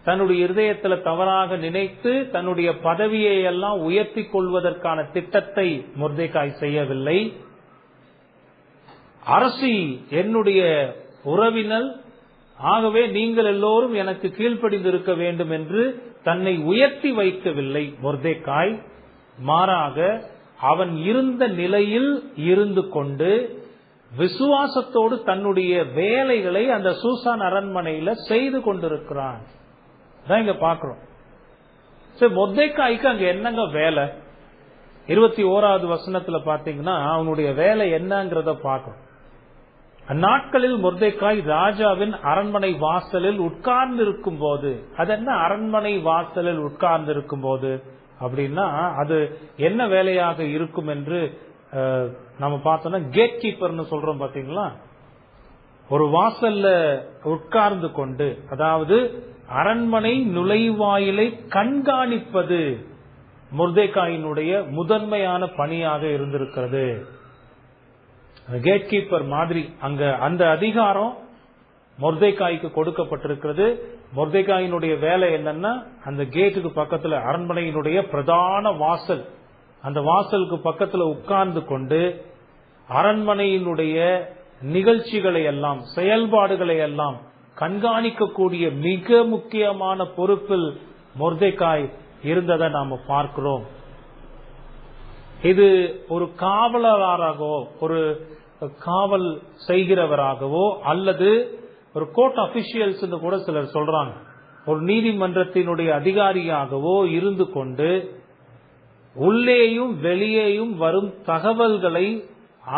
தன்னுடைய இருதயத்தில் தவறாக நினைத்து தன்னுடைய பதவியை எல்லாம் உயர்த்தி கொள்வதற்கான திட்டத்தை மொர்தெகாய் செய்யவில்லை. அரசி என்னுடைய உறவினர், ஆகவே நீங்கள் எல்லோரும் எனக்கு கீழ்ப்படிந்து இருக்க வேண்டும் என்று தன்னை உயர்த்தி வைக்கவில்லை மொர்தெகாய். மாறாக அவன் இருந்த நிலையில் இருந்து கொண்டு விசுவாசத்தோடு தன்னுடைய வேலைகளை அந்த சூசான் அரண்மனையில செய்து கொண்டிருக்கிறான். இங்க பாக்கிறோம். மொர்தெகாய்க்கு அங்க என்னங்க வேலை? 21வது வசனத்துல பாத்தீங்கன்னா அவனுடைய வேலை என்னங்கிறத பாக்கிறோம். அந்நாட்களில் மொர்தெகாய் ராஜாவின் அரண்மனை வாசலில் உட்கார்ந்து இருக்கும் போது, அது என்ன அரண்மனை வாசலில் உட்கார்ந்து இருக்கும் போது அப்படின்னா அது என்ன வேலையாக இருக்கும் என்று நம்ம பார்த்தோம்னா, கேட் கீப்பர்னு சொல்றோம் பாத்தீங்களா. ஒரு வாசல்ல உட்கார்ந்து கொண்டு, அதாவது அரண்மனை நுழைவாயிலை கண்காணிப்பது மொர்தெகாயினுடைய முதன்மையான பணியாக இருந்திருக்கிறது. கேட் கீப்பர் மாதிரி அங்க அந்த அதிகாரம் மொர்தெகாய்க்கு கொடுக்கப்பட்டிருக்கிறது. மொர்தெகாயினுடைய வேலை என்னன்னா, அந்த கேட்டுக்கு பக்கத்துல அரண்மனையினுடைய பிரதான வாசல், அந்த வாசலுக்கு பக்கத்துல உட்கார்ந்து கொண்டு அரண்மனையினுடைய நிகழ்ச்சிகளை எல்லாம், செயல்பாடுகளை எல்லாம் கண்காணிக்கக்கூடிய மிக முக்கியமான பொறுப்பில் மொர்தெகாய் இருந்ததை நாம பார்க்கிறோம். இது ஒரு காவலராகவோ, ஒரு காவல் செய்கிறவராகவோ, அல்லது ஒரு கோர்ட் அபிஷியல்ஸ் கூட சிலர் சொல்றாங்க, ஒரு நீதிமன்றத்தினுடைய அதிகாரியாகவோ இருந்து கொண்டு உள்ளேயும் வெளியேயும் வரும் தகவல்களை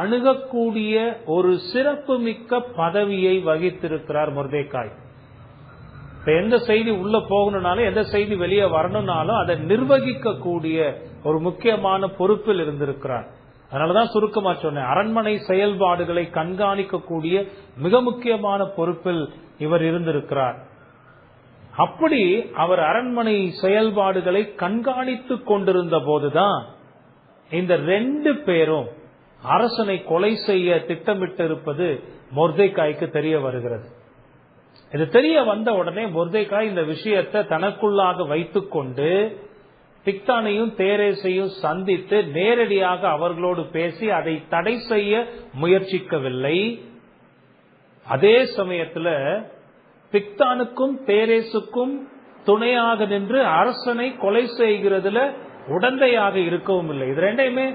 அணுகக்கூடிய ஒரு சிறப்பு மிக்க பதவியை வகித்திருக்கிறார் மொர்தெகாய். எந்த செய்தி உள்ள போகணும்னாலும், எந்த செய்தி வெளியே வரணும்னாலும் அதை நிர்வகிக்க கூடிய ஒரு முக்கியமான பொறுப்பில் இருந்திருக்கிறார். அதனாலதான் சுருக்கமா சொன்னேன், அரண்மனை செயல்பாடுகளை கண்காணிக்கக்கூடிய மிக முக்கியமான பொறுப்பில் இவர் இருந்திருக்கிறார். அப்படி அவர் அரண்மனை செயல்பாடுகளை கண்காணித்துக் கொண்டிருந்த போதுதான் இந்த 2 பேரும் அரசனை கொலை செய்ய திட்டமிட்டிருப்பது மொர்தெகாய்க்கு தெரிய வருகிறது. இது தெரிய வந்த உடனே மொர்தெகாய் இந்த விஷயத்தை தனக்குள்ளாக வைத்துக் கொண்டு பிக்தானையும் தேரேசையும் சந்தித்து நேரடியாக அவர்களோடு பேசி அதை தடை செய்ய முயற்சிக்கவில்லை. அதே சமயத்தில் பிக்தானுக்கும் தேரேசுக்கும் துணையாக நின்று அரசனை கொலை செய்கிறதுல உடந்தையாக இருக்கவும் இல்லை. இது ரெண்டையுமே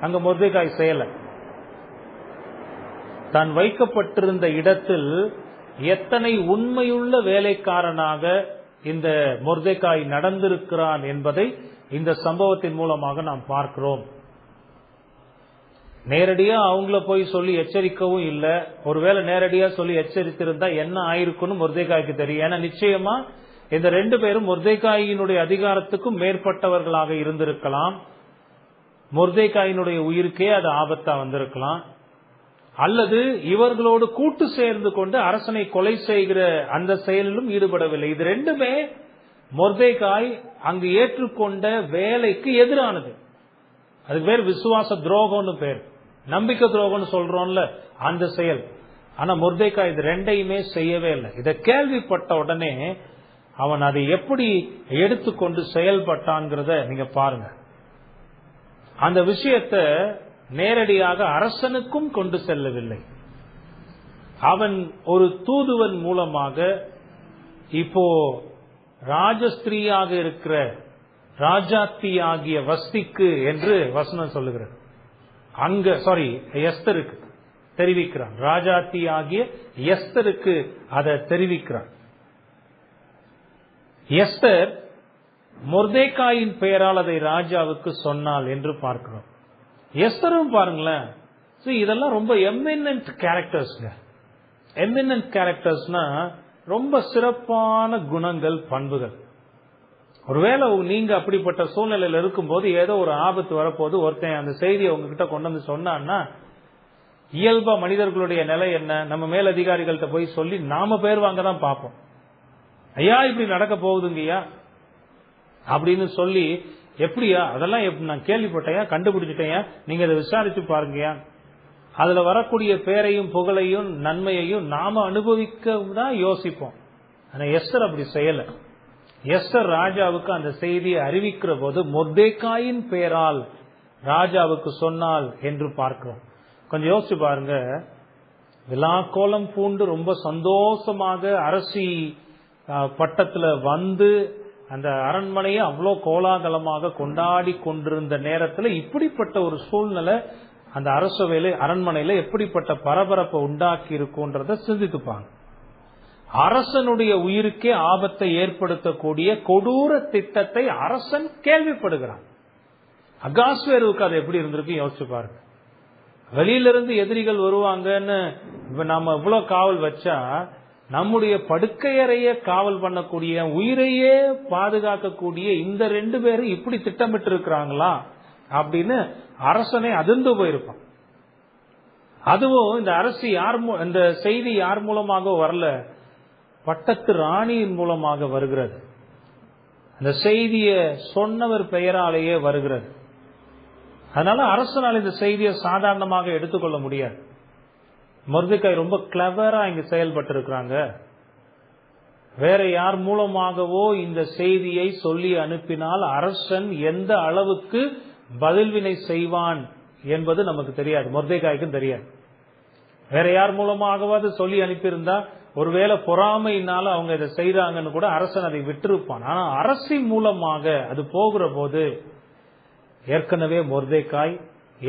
அங்க மொர்தெகாய் செய்யல. தான் வைக்கப்பட்டிருந்த இடத்தில் எத்தனை உண்மையுள்ள வேலைக்காரனாக இந்த மொர்தெகாய் நடந்திருக்கிறான் என்பதை இந்த சம்பவத்தின் மூலமாக நாம் பார்க்கிறோம். நேரடியா அவங்கள போய் சொல்லி எச்சரிக்கவும் இல்லை. ஒருவேளை நேரடியா சொல்லி எச்சரித்திருந்தா என்ன ஆயிருக்குன்னு மொர்தெகாய்க்கு தெரியும். ஏன்னா நிச்சயமா இந்த 2 பேரும் மொர்தெகாயினுடைய அதிகாரத்துக்கும் மேற்பட்டவர்களாக இருந்திருக்கலாம். மொர்தெகாயினுடைய உயிருக்கே அது ஆபத்தா வந்திருக்கலாம். அல்லது இவர்களோடு கூட்டு சேர்ந்து கொண்டு அரசனை கொலை செய்கிற அந்த செயலிலும் ஈடுபடவில்லை. இது 2மே மொர்தெகாய் அங்கு ஏற்றுக்கொண்ட வேலைக்கு எதிரானது. அதுக்கு பேர் விசுவாச துரோகம்னு பேர், நம்பிக்கை துரோகம்னு சொல்றோம்ல அந்த செயல். ஆனா மொர்தெகாய் இது 2யுமே செய்யவே இல்லை. இதை கேள்விப்பட்ட உடனே அவன் அதை எப்படி எடுத்துக்கொண்டு செயல்பட்டான்ங்கிறத நீங்க பாருங்க. அந்த விஷயத்தை நேரடியாக அரசனுக்கும் கொண்டு செல்லவில்லை. அவன் ஒரு தூதுவன் மூலமாக இப்போ ராஜஸ்திரீயாக இருக்கிற ராஜாத்தி ஆகிய வஸ்திக்கு என்று வசனம் சொல்லுகிறது. எஸ்தருக்கு தெரிவிக்கிறான். ராஜாத்தி ஆகிய எஸ்தருக்கு அதை தெரிவிக்கிறான். எஸ்தர் மொர்தெகாயின் பெயரால் அதை ராஜாவுக்கு சொன்னாள் என்று பார்க்கிறோம். எஸ்தரும் பாருங்களேன், இதெல்லாம் ரொம்ப எமினன்ட் கேரக்டர்ஸ்ங்க. எமினன்ட் கேரக்டர்ஸ்னா ரொம்ப சிறப்பான குணங்கள், பண்புகள். ஒருவேளை நீங்க அப்படிப்பட்ட சூழ்நிலையில இருக்கும்போது ஏதோ ஒரு ஆபத்து வரப்போது, ஒருத்தன் அந்த செய்தியை உங்ககிட்ட கொண்டு வந்து சொன்னான்னா, இயல்பா மனிதர்களுடைய நிலை என்ன? நம்ம மேலதிகாரிகள்கிட்ட போய் சொல்லி நாம பேர் வாங்க தான் பார்ப்போம். ஐயா இப்படி நடக்க போகுதுங்கய்யா அப்படின்னு சொல்லி, எப்படியா அதெல்லாம் நான் கேள்விப்பட்டேன், கண்டுபிடிச்சிட்டேன், நீங்க அதை விசாரிச்சு பாருங்கயா. அதுல வரக்கூடிய பேரையும் புகழையும் நன்மையையும் நாம அனுபவிக்க தான் யோசிப்போம். ஆனா எஸ்தர் அப்படி செய்யல. எஸ்தர் ராஜாவுக்கு அந்த செய்தியை அறிவிக்கிற போது மொர்தெகாயின் பெயரால் ராஜாவுக்கு சொன்னாள் என்று பார்க்கிறோம். கொஞ்சம் யோசிச்சு பாருங்க. விழா கோலம் பூண்டு ரொம்ப சந்தோஷமாக அரசி பட்டத்துல வந்து அந்த அரண்மனையை அவ்வளோ கோலாகலமாக கொண்டாடி கொண்டிருந்த நேரத்தில் இப்படிப்பட்ட ஒரு சூழ்நிலை அந்த அரசவையில அரண்மனையில எப்படிப்பட்ட பரபரப்பை உண்டாக்கி இருக்கும்ன்றத சிந்தித்துப்பாங்க. அரசனுடைய உயிருக்கே ஆபத்தை ஏற்படுத்தக்கூடிய கொடூர திட்டத்தை அரசன் கேள்விப்படுகிறான். அகாஸ்வேருவுக்கு அது எப்படி இருந்திருக்கு யோசிச்சு பாருங்க. வெளியிலிருந்து எதிரிகள் வருவாங்கன்னு நாம இவ்வளவு காவல் வச்சா, நம்முடைய படுக்கையறைய காவல் பண்ணக்கூடிய, உயிரையே பாதுகாக்கக்கூடிய இந்த 2 பேரும் இப்படி திட்டமிட்டு இருக்கிறாங்களா அப்படின்னு அரசனை அதிர்ந்து போயிருப்பான். அதுவும் இந்த செய்தி யார் மூலமாக வரல, பட்டத்து ராணியின் மூலமாக வருகிறது. அந்த செய்தியை சொன்னவர் பெயராலேயே வருகிறது. அதனால அரசனால் இந்த செய்தியை சாதாரணமாக எடுத்துக்கொள்ள முடியாது. மொர்தெகாய் ரொம்ப கிளவரா இங்க செயல்பட்டு இருக்கிறாங்க. வேற யார் மூலமாகவோ இந்த செய்தியை சொல்லி அனுப்பினால் அரசன் எந்த அளவுக்கு பதில்வினை செய்வான் என்பது நமக்கு தெரியாது, மொர்தெகாய்க்கும் தெரியாது. வேற யார் மூலமாகவோ அது சொல்லி அனுப்பியிருந்தா ஒருவேளை பொறாமையினால அவங்க இதை செய்யறாங்கன்னு கூட அரசன் அதை விட்டிருப்பான். ஆனா அரசி மூலமாக அது போகிற போது ஏற்கனவே மொர்தெகாய்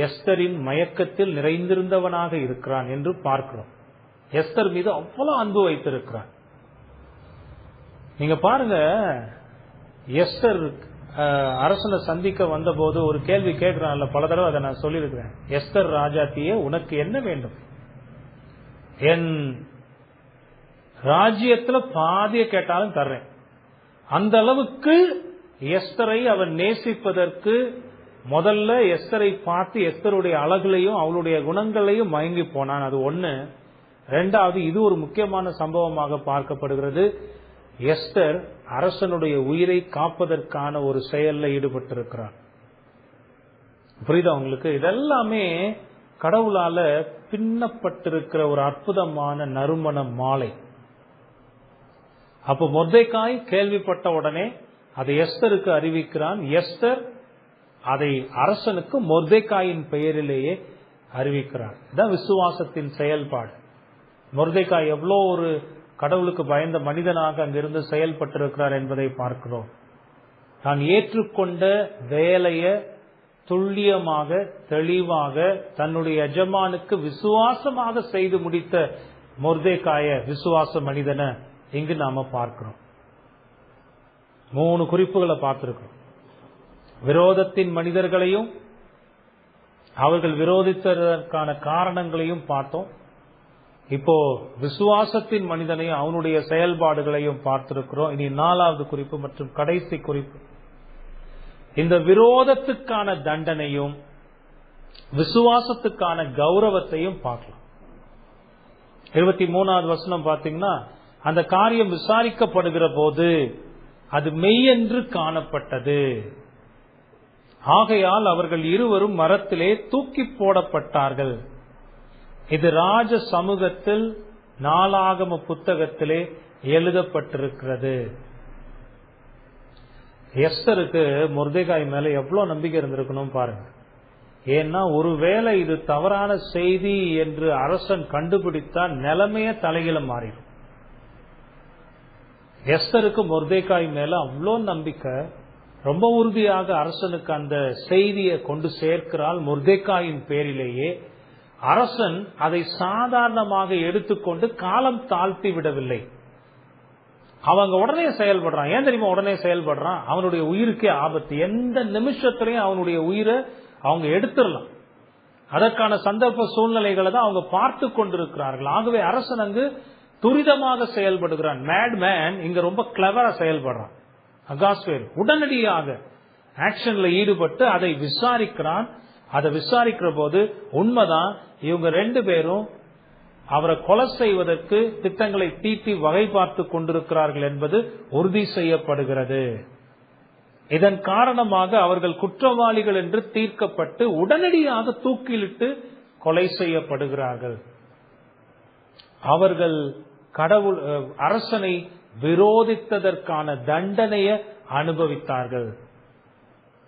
எஸ்தரின் மயக்கத்தில் நிறைந்திருந்தவனாக இருக்கிறான் என்று பார்க்கிறோம். எஸ்தர் மீது அவ்வளவு அன்பு வைத்திருக்கிறான். நீங்க பாருங்க, எஸ்தர் அரசனை சந்திக்க வந்த போது ஒரு கேள்வி கேட்கிறான்ல, பல தடவை அதை நான் சொல்லியிருக்கிறேன். எஸ்தர் ராஜாத்தியே, உனக்கு என்ன வேண்டும்? என் ராஜ்யத்துல பாதிய கேட்டாலும் தர்றேன். அந்த அளவுக்கு எஸ்தரை அவன் நேசிப்பதற்கு முதல்ல எஸ்தரை பார்த்து எஸ்தருடைய அழகுலையும் அவளுடைய குணங்களையும் மயங்கி போனான். அது ஒண்ணு. ரெண்டாவது, இது ஒரு முக்கியமான சம்பவமாக பார்க்கப்படுகிறது. எஸ்தர் அரசனுடைய உயிரை காப்பதற்கான ஒரு செயல்ல ஈடுபட்டிருக்கிறார். புரியுதா உங்களுக்கு? இதெல்லாமே கடவுளால பின்னப்பட்டிருக்கிற ஒரு அற்புதமான நறுமண மாலை. அப்ப மொர்தெகாய் கேள்விப்பட்ட உடனே அதை எஸ்தருக்கு அறிவிக்கிறான். எஸ்தர் அதை அரசனுக்கு மொர்தெகாயின் பெயரிலேயே அறிவிக்கிறார். இதான் விசுவாசத்தின் செயல்பாடு. மொர்தெகாய் எவ்வளோ ஒரு கடவுளுக்கு பயந்த மனிதனாக அங்கிருந்து செயல்பட்டிருக்கிறார் என்பதை பார்க்கிறோம். தான் ஏற்றுக்கொண்ட வேலைய துல்லியமாக தெளிவாக தன்னுடைய எஜமானுக்கு விசுவாசமாக செய்து முடித்த மொர்தெகாய விசுவாச மனிதனை இங்கு நாம பார்க்கிறோம். 3 குறிப்புகளை பார்த்திருக்கிறோம். விரோதத்தின் மனிதர்களையும் அவர்கள் விரோதித்ததற்கான காரணங்களையும் பார்த்தோம். இப்போ விசுவாசத்தின் மனிதனையும் அவனுடைய செயல்பாடுகளையும் பார்த்திருக்கிறோம். இனி 4வது குறிப்பு மற்றும் கடைசி குறிப்பு, இந்த விரோதத்துக்கான தண்டனையும் விசுவாசத்துக்கான கௌரவத்தையும் பார்க்கலாம். 23வது வசனம் பாத்தீங்கன்னா, அந்த காரியம் விசாரிக்கப்படுகிற போது அது மெய்யென்று காணப்பட்டது. ஆகையால் அவர்கள் இருவரும் மரத்திலே தூக்கி போடப்பட்டார்கள். இது ராஜ சமூகத்தில் நாளாகம புத்தகத்திலே எழுதப்பட்டிருக்கிறது. எஸ்தருக்கு மொர்தெகாய் மேல எவ்வளவு நம்பிக்கை இருந்திருக்கணும் பாருங்க. ஏன்னா ஒருவேளை இது தவறான செய்தி என்று அரசன் கண்டுபிடித்தால் நிலைமைய தலையில மாறிடும். எஸ்தருக்கு மொர்தெகாய் மேல அவ்வளோ நம்பிக்கை. ரொம்ப உறுதியாக அரசனுக்கு அந்த செய்தியை கொண்டு சேர்க்கிறாள் மொர்தெக்காயின் பேரிலேயே. அரசன் அதை சாதாரணமாக எடுத்துக்கொண்டு காலம் தாழ்த்தி விடவில்லை. அவங்க உடனே செயல்படுறான். ஏன் தெரியுமா உடனே செயல்படுறான்? அவனுடைய உயிருக்கே ஆபத்து. எந்த நிமிஷத்திலையும் அவனுடைய உயிரை அவங்க எடுத்துடலாம். அதற்கான சந்தர்ப்ப சூழ்நிலைகளை தான் அவங்க பார்த்து கொண்டிருக்கிறார்கள். ஆகவே அரசன் அங்கு துரிதமாக செயல்படுகிறான். மேட்மேன் இங்க ரொம்ப கிளவரா செயல்படுறான். அகாஸ்வேரு உடனடியாக ஆக்ஷன்ல ஈடுபட்டு அதை விசாரிக்கிறான். அதை விசாரிக்கிற போது உண்மைதான், இவங்க 2 பேரும் அவரை கொலை செய்வதற்கு திட்டங்களை தீட்டி வகை பார்த்து கொண்டிருக்கிறார்கள் என்பது உறுதி செய்யப்படுகிறது. இதன் காரணமாக அவர்கள் குற்றவாளிகள் என்று தீர்க்கப்பட்டு உடனடியாக தூக்கிலிட்டு கொலை செய்யப்படுகிறார்கள். அவர்கள் கடவுள் அரசனை விரோதித்ததற்கான தண்டனையை அனுபவித்தார்கள்.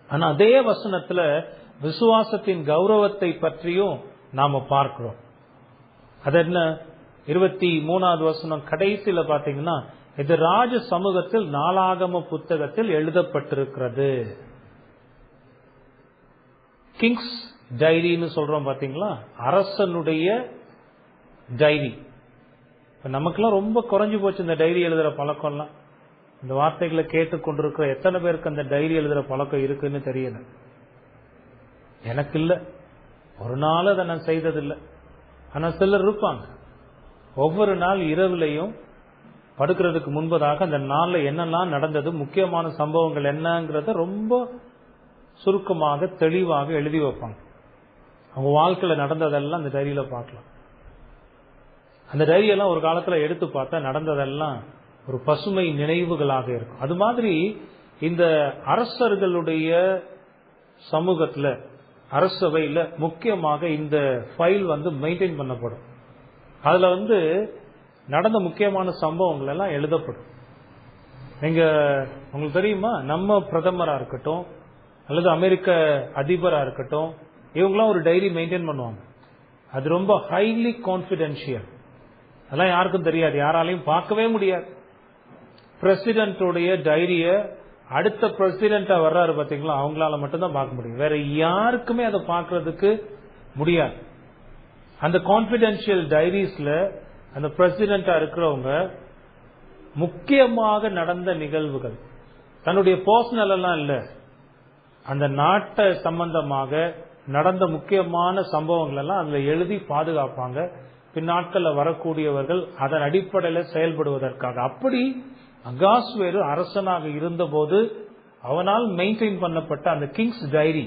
ஆனா அதே வசனத்துல விசுவாசத்தின் கௌரவத்தை பற்றியும் நாம பார்க்கிறோம். அது என்ன? 23வது வசனம் கடைசியில பாத்தீங்கன்னா, இது ராஜ சமூகத்தில் நாளாகம புத்தகத்தில் எழுதப்பட்டிருக்கிறது. கிங்ஸ் டைரின்னு சொல்றோம் பாத்தீங்களா, அரசனுடைய டைரி. நமக்கெல்லாம் ரொம்ப குறைஞ்சு போச்சு இந்த டைரி எழுதுற பழக்கம்லாம். இந்த வார்த்தைகளை கேட்டுக்கொண்டிருக்கிற எத்தனை பேருக்கு அந்த டைரி எழுதுற பழக்கம் இருக்குன்னு தெரியல. எனக்கு இல்ல, ஒரு நாள் அதை நான் செய்ததில்லை. ஆனா சிலர் இருப்பாங்க, ஒவ்வொரு நாள் இரவுலையும் படுக்கிறதுக்கு முன்பதாக அந்த நாள்ல என்னெல்லாம் நடந்தது, முக்கியமான சம்பவங்கள் என்னங்கிறத ரொம்ப சுருக்கமாக தெளிவாக எழுதி வைப்பாங்க. அவங்க வாழ்க்கையில நடந்ததெல்லாம் அந்த டைரியில பார்க்கலாம். அந்த டைரியெல்லாம் ஒரு காலத்துல எடுத்து பார்த்தா நடந்ததெல்லாம் ஒரு பசுமை நினைவுகளாக இருக்கும். அது மாதிரி இந்த அரசர்களுடைய சமூகத்துல, அரசவையில முக்கியமாக இந்த ஃபைல் மெயின்டைன் பண்ணப்படும். அதுல நடந்த முக்கியமான சம்பவங்கள் எல்லாம் எழுதப்படும். நீங்க உங்களுக்கு தெரியுமா, நம்ம பிரதமரா இருக்கட்டும் அல்லது அமெரிக்க அதிபரா இருக்கட்டும், இவங்கெல்லாம் ஒரு டைரி மெயின்டைன் பண்ணுவாங்க. அது ரொம்ப ஹைலி கான்பிடென்ஷியல். அதெல்லாம் யாருக்கும் தெரியாது, யாராலையும் பார்க்கவே முடியாது. பிரசிடென்டோடைய டைரிய அடுத்த பிரசிடென்டா வர்றாரு பாத்தீங்களா, அவங்களால மட்டும்தான் பார்க்க முடியும். வேற யாருக்குமே அதை பார்க்கறதுக்கு முடியாது. அந்த கான்பிடென்ஷியல் டைரிஸ்ல அந்த பிரசிடென்டா இருக்கிறவங்க முக்கியமாக நடந்த நிகழ்வுகள், தன்னுடைய பர்சனல் எல்லாம் இல்ல, அந்த நாட்டை சம்பந்தமாக நடந்த முக்கியமான சம்பவங்கள் எல்லாம் அதுல எழுதி பாதுகாப்பாங்க. பின்னாட்கள்ல வரக்கூடியவர்கள் அதன் அடிப்படையில் செயல்படுவதற்காக. அப்படி அகாஸ்வேரு அரசனாக இருந்தபோது அவனால் மெயின்டைன் பண்ணப்பட்ட அந்த கிங்ஸ் டைரி,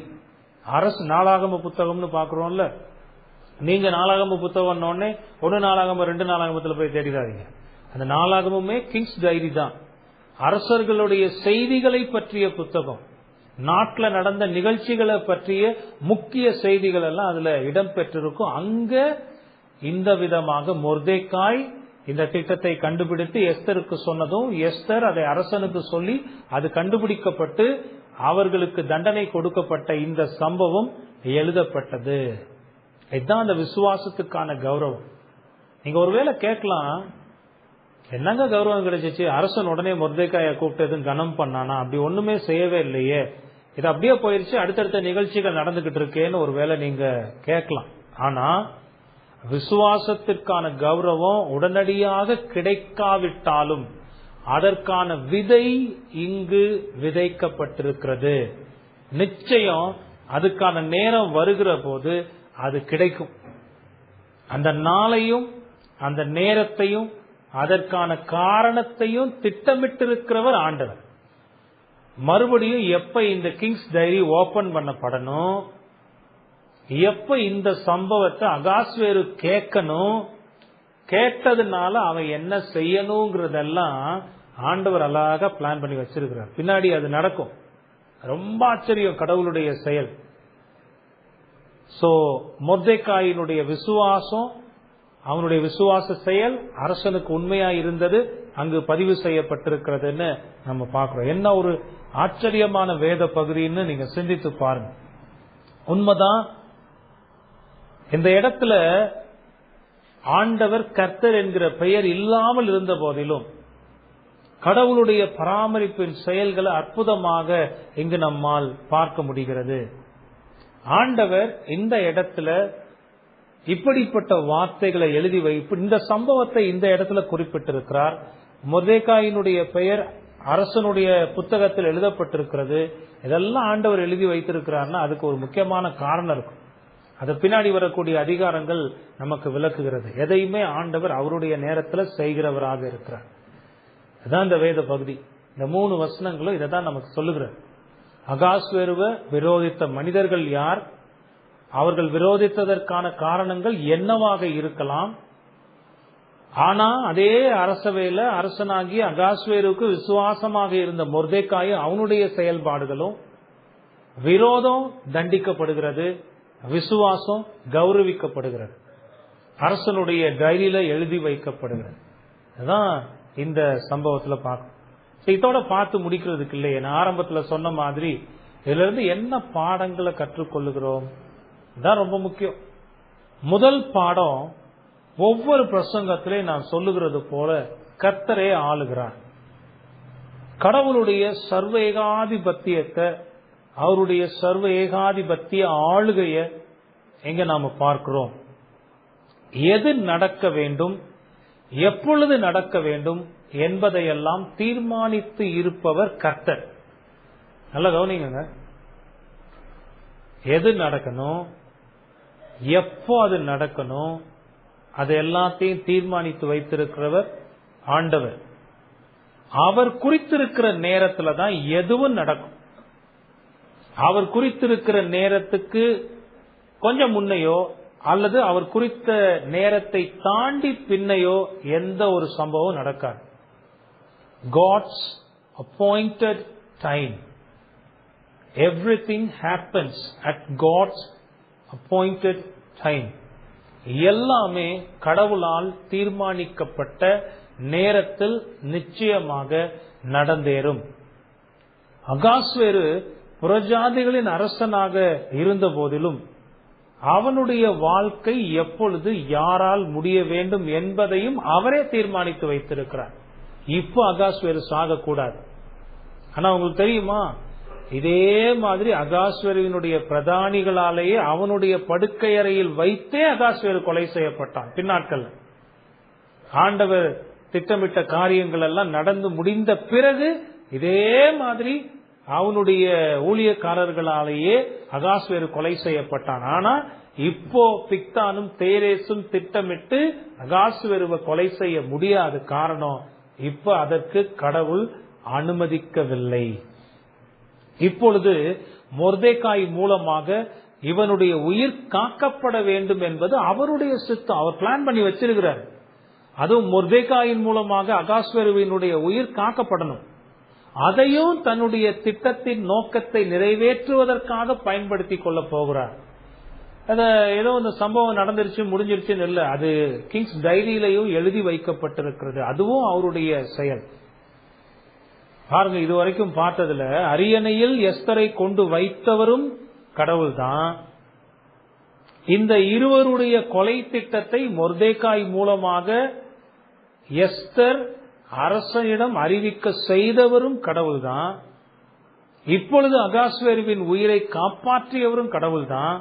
அரசு நாளாகம புத்தகம்னு பாக்குறோம்ல, நீங்க நாளாகம புத்தகம் ஒன்னு நாளாகம 2 நாளாகமத்துல போய் தேடிடாதீங்க. அந்த நாளாகமுமே கிங்ஸ் டைரி தான். அரசர்களுடைய செய்திகளை பற்றிய புத்தகம், நாட்டில் நடந்த நிகழ்ச்சிகளை பற்றிய முக்கிய செய்திகள் எல்லாம் அதுல இடம்பெற்றிருக்கும். அங்க இந்த விதமாக மொர்தெக்காய் இந்த திட்டத்தை கண்டுபிடித்து எஸ்தருக்கு சொன்னதும், எஸ்தர் அதை அரசனுக்கு சொல்லி அது கண்டுபிடிக்கப்பட்டு அவர்களுக்கு தண்டனை கொடுக்கப்பட்ட இந்த சம்பவம் எழுதப்பட்டது. இதுதான் அந்த விசுவாசத்துக்கான கௌரவம். நீங்க ஒருவேளை கேட்கலாம், என்னங்க கௌரவம் கிடைச்சிச்சு, அரசன் உடனே மொர்தெக்காயை கூப்பிட்டு கனம் பண்ணானா? அப்படி ஒண்ணுமே செய்யவே இல்லையே, இது அப்படியே போயிருச்சு, அடுத்தடுத்த நிகழ்ச்சிகள் நடந்துகிட்டு இருக்கேன்னு ஒருவேளை நீங்க கேட்கலாம். ஆனா விசுவாசத்திற்கான கௌரவம் உடனடியாக கிடைக்காவிட்டாலும் அதற்கான விதை இங்கு விதைக்கப்பட்டிருக்கிறது. நிச்சயம் அதுக்கான நேரம் வருகிற போது அது கிடைக்கும். அந்த நாளையும் அந்த நேரத்தையும் அதற்கான காரணத்தையும் திட்டமிட்டிருக்கிறவர் ஆண்டவர். மறுபடியும் எப்ப இந்த கிங்ஸ் டைரி ஓபன் பண்ணப்படணும், எப்ப இந்த சம்பவத்தை அகாஸ்வேரு கேட்கணும், கேட்டதுனால அவன் என்ன செய்யணுங்கிறதெல்லாம் ஆண்டவர் அழகா பிளான் பண்ணி வச்சிருக்கிறார். பின்னாடி அது நடக்கும். ரொம்ப ஆச்சரியம் கடவுளுடைய செயல். சோ மொர்தெக்காயினுடைய விசுவாசம், அவனுடைய விசுவாச செயல் அரசனுக்கு உண்மையா இருந்தது, அங்கு பதிவு செய்யப்பட்டிருக்கிறதுன்னு நம்ம பார்க்கிறோம். என்ன ஒரு ஆச்சரியமான வேத பகுதின்னு நீங்க சிந்தித்து பாருங்க. உண்மைதான், இந்த இடத்துல ஆண்டவர் கர்த்தர் என்கிற பெயர் இல்லாமல் இருந்த போதிலும் கடவுளுடைய பராமரிப்பின் செயல்களை அற்புதமாக இங்கு நம்மால் பார்க்க முடிகிறது. ஆண்டவர் இந்த இடத்துல இப்படிப்பட்ட வார்த்தைகளை எழுதி இந்த சம்பவத்தை இந்த இடத்துல குறிப்பிட்டிருக்கிறார். மொர்தெகாயினுடைய பெயர் அரசனுடைய புத்தகத்தில் எழுதப்பட்டிருக்கிறது. இதெல்லாம் ஆண்டவர் எழுதி வைத்திருக்கிறார்னா அதுக்கு ஒரு முக்கியமான காரணம் இருக்கும். அது பின்னாடி வரக்கூடிய அதிகாரங்கள் நமக்கு விளக்குகிறது. எதையுமே ஆண்டவர் அவருடைய நேரத்தில் செய்கிறவராக இருக்கிறார். இதுதான் இந்த வேத பகுதி. இந்த 3 வசனங்களும் இதை தான் நமக்கு சொல்லுகிறார். அகாஸ்வேருவை விரோதித்த மனிதர்கள் யார், அவர்கள் விரோதித்ததற்கான காரணங்கள் என்னவாக இருக்கலாம், ஆனா அதே அரசவையில அரசனாகிய அகாஸ்வேருக்கு விசுவாசமாக இருந்த மொர்தெகாய் அவனுடைய செயல்பாடுகளும், விரோதம் தண்டிக்கப்படுகிறது, விசுவாசம் கௌரவிக்கப்படுகிறது, அரசனுடைய டைரியில எழுதி வைக்கப்படுகிறது. அதுதான் இந்த சம்பவத்துல பார்க்கணும். இதோட பார்த்து முடிக்கிறதுக்கு இல்லையே, நான் ஆரம்பத்துல சொன்ன மாதிரி இதுல இருந்து என்ன பாடங்களை கற்றுக்கொள்ளுகிறோம், இதுதான் ரொம்ப முக்கியம். முதல் பாடம், ஒவ்வொரு பிரசங்கத்திலே நான் சொல்லுகிறது போல கர்த்தரே ஆளுகிறார். கடவுளுடைய சர்வ ஏகாதிபத்தியத்தை, அவருடைய சர்வ ஏகாதிபத்திய ஆளுகையை எங்க நாம பார்க்கிறோம். எது நடக்க வேண்டும், எப்பொழுது நடக்க வேண்டும் என்பதையெல்லாம் தீர்மானித்து இருப்பவர் கர்த்தர். நல்ல கவனிங்க, எது நடக்கணும், எப்போ அது நடக்கணும், அது எல்லாத்தையும் தீர்மானித்து வைத்திருக்கிறவர் ஆண்டவர். அவர் குறித்திருக்கிற நேரத்துல தான் எதுவும் நடக்கும். அவர் குறித்திருக்கிற நேரத்துக்கு கொஞ்சம் முன்னையோ அல்லது அவர் குறித்த நேரத்தை தாண்டி பின்னையோ எந்த ஒரு சம்பவம் நடக்காது. God's appointed time. Everything happens at God's appointed time. எல்லாமே கடவுளால் தீர்மானிக்கப்பட்ட நேரத்தில் நிச்சயமாக நடந்தேறும். அகாஸ்வேரு புறஜாதிகளின் அரசனாக இருந்த போதிலும் அவனுடைய வாழ்க்கை எப்பொழுது யாரால் முடிய வேண்டும் என்பதையும் அவரே தீர்மானித்து வைத்திருக்கிறார். இப்போ அகாஸ்வேரு சாகக்கூடாது. ஆனா உங்களுக்கு தெரியுமா, இதே மாதிரி அகாஸ்வேருவினுடைய பிரதானிகளாலேயே அவனுடைய படுக்கை அறையில் வைத்தே அகாஸ்வேரு கொலை செய்யப்பட்டான். பின்னாட்கள் ஆண்டவர் திட்டமிட்ட காரியங்கள் எல்லாம் நடந்து முடிந்த பிறகு இதே மாதிரி அவனுடைய ஊழியக்காரர்களாலேயே அகாஸ்வேரு கொலை செய்யப்பட்டான். ஆனா இப்போ பிக்தானும் தேரேசும் திட்டமிட்டு அகாஸ்வேருவை கொலை செய்ய முடியாது. காரணம், இப்ப அதற்கு கடவுள் அனுமதிக்கவில்லை. இப்பொழுது மொர்தெகாய் மூலமாக இவனுடைய உயிர் காக்கப்பட வேண்டும் என்பது அவருடைய சித்தம். அவர் பிளான் பண்ணி வச்சிருக்கிறார். அதுவும் மொர்தெகாயின் மூலமாக அகாஸ்வேருவினுடைய உயிர் காக்கப்படணும். அதையும் தன்னுடைய திட்டத்தின் நோக்கத்தை நிறைவேற்றுவதற்காக பயன்படுத்திக் கொள்ள போகிறார். ஏதோ இந்த சம்பவம் நடந்துருச்சு முடிஞ்சிருச்சுன்னு இல்ல, அது கிங்ஸ் டைரியிலையும் எழுதி வைக்கப்பட்டிருக்கிறது. அதுவும் அவருடைய செயல். பாருங்க, இதுவரைக்கும் பார்த்ததுல அரியணையில் எஸ்தரை கொண்டு வைத்தவரும் கடவுள் தான். இந்த இருவருடைய கொலை திட்டத்தை மொர்தெகாய் மூலமாக எஸ்தர் அரசனிடம் அறிவிக்க செய்தவரும் கடவுள் தான். இப்பொழுது அகாஸ்வேருவின் உயிரை காப்பாற்றியவரும் கடவுள் தான்.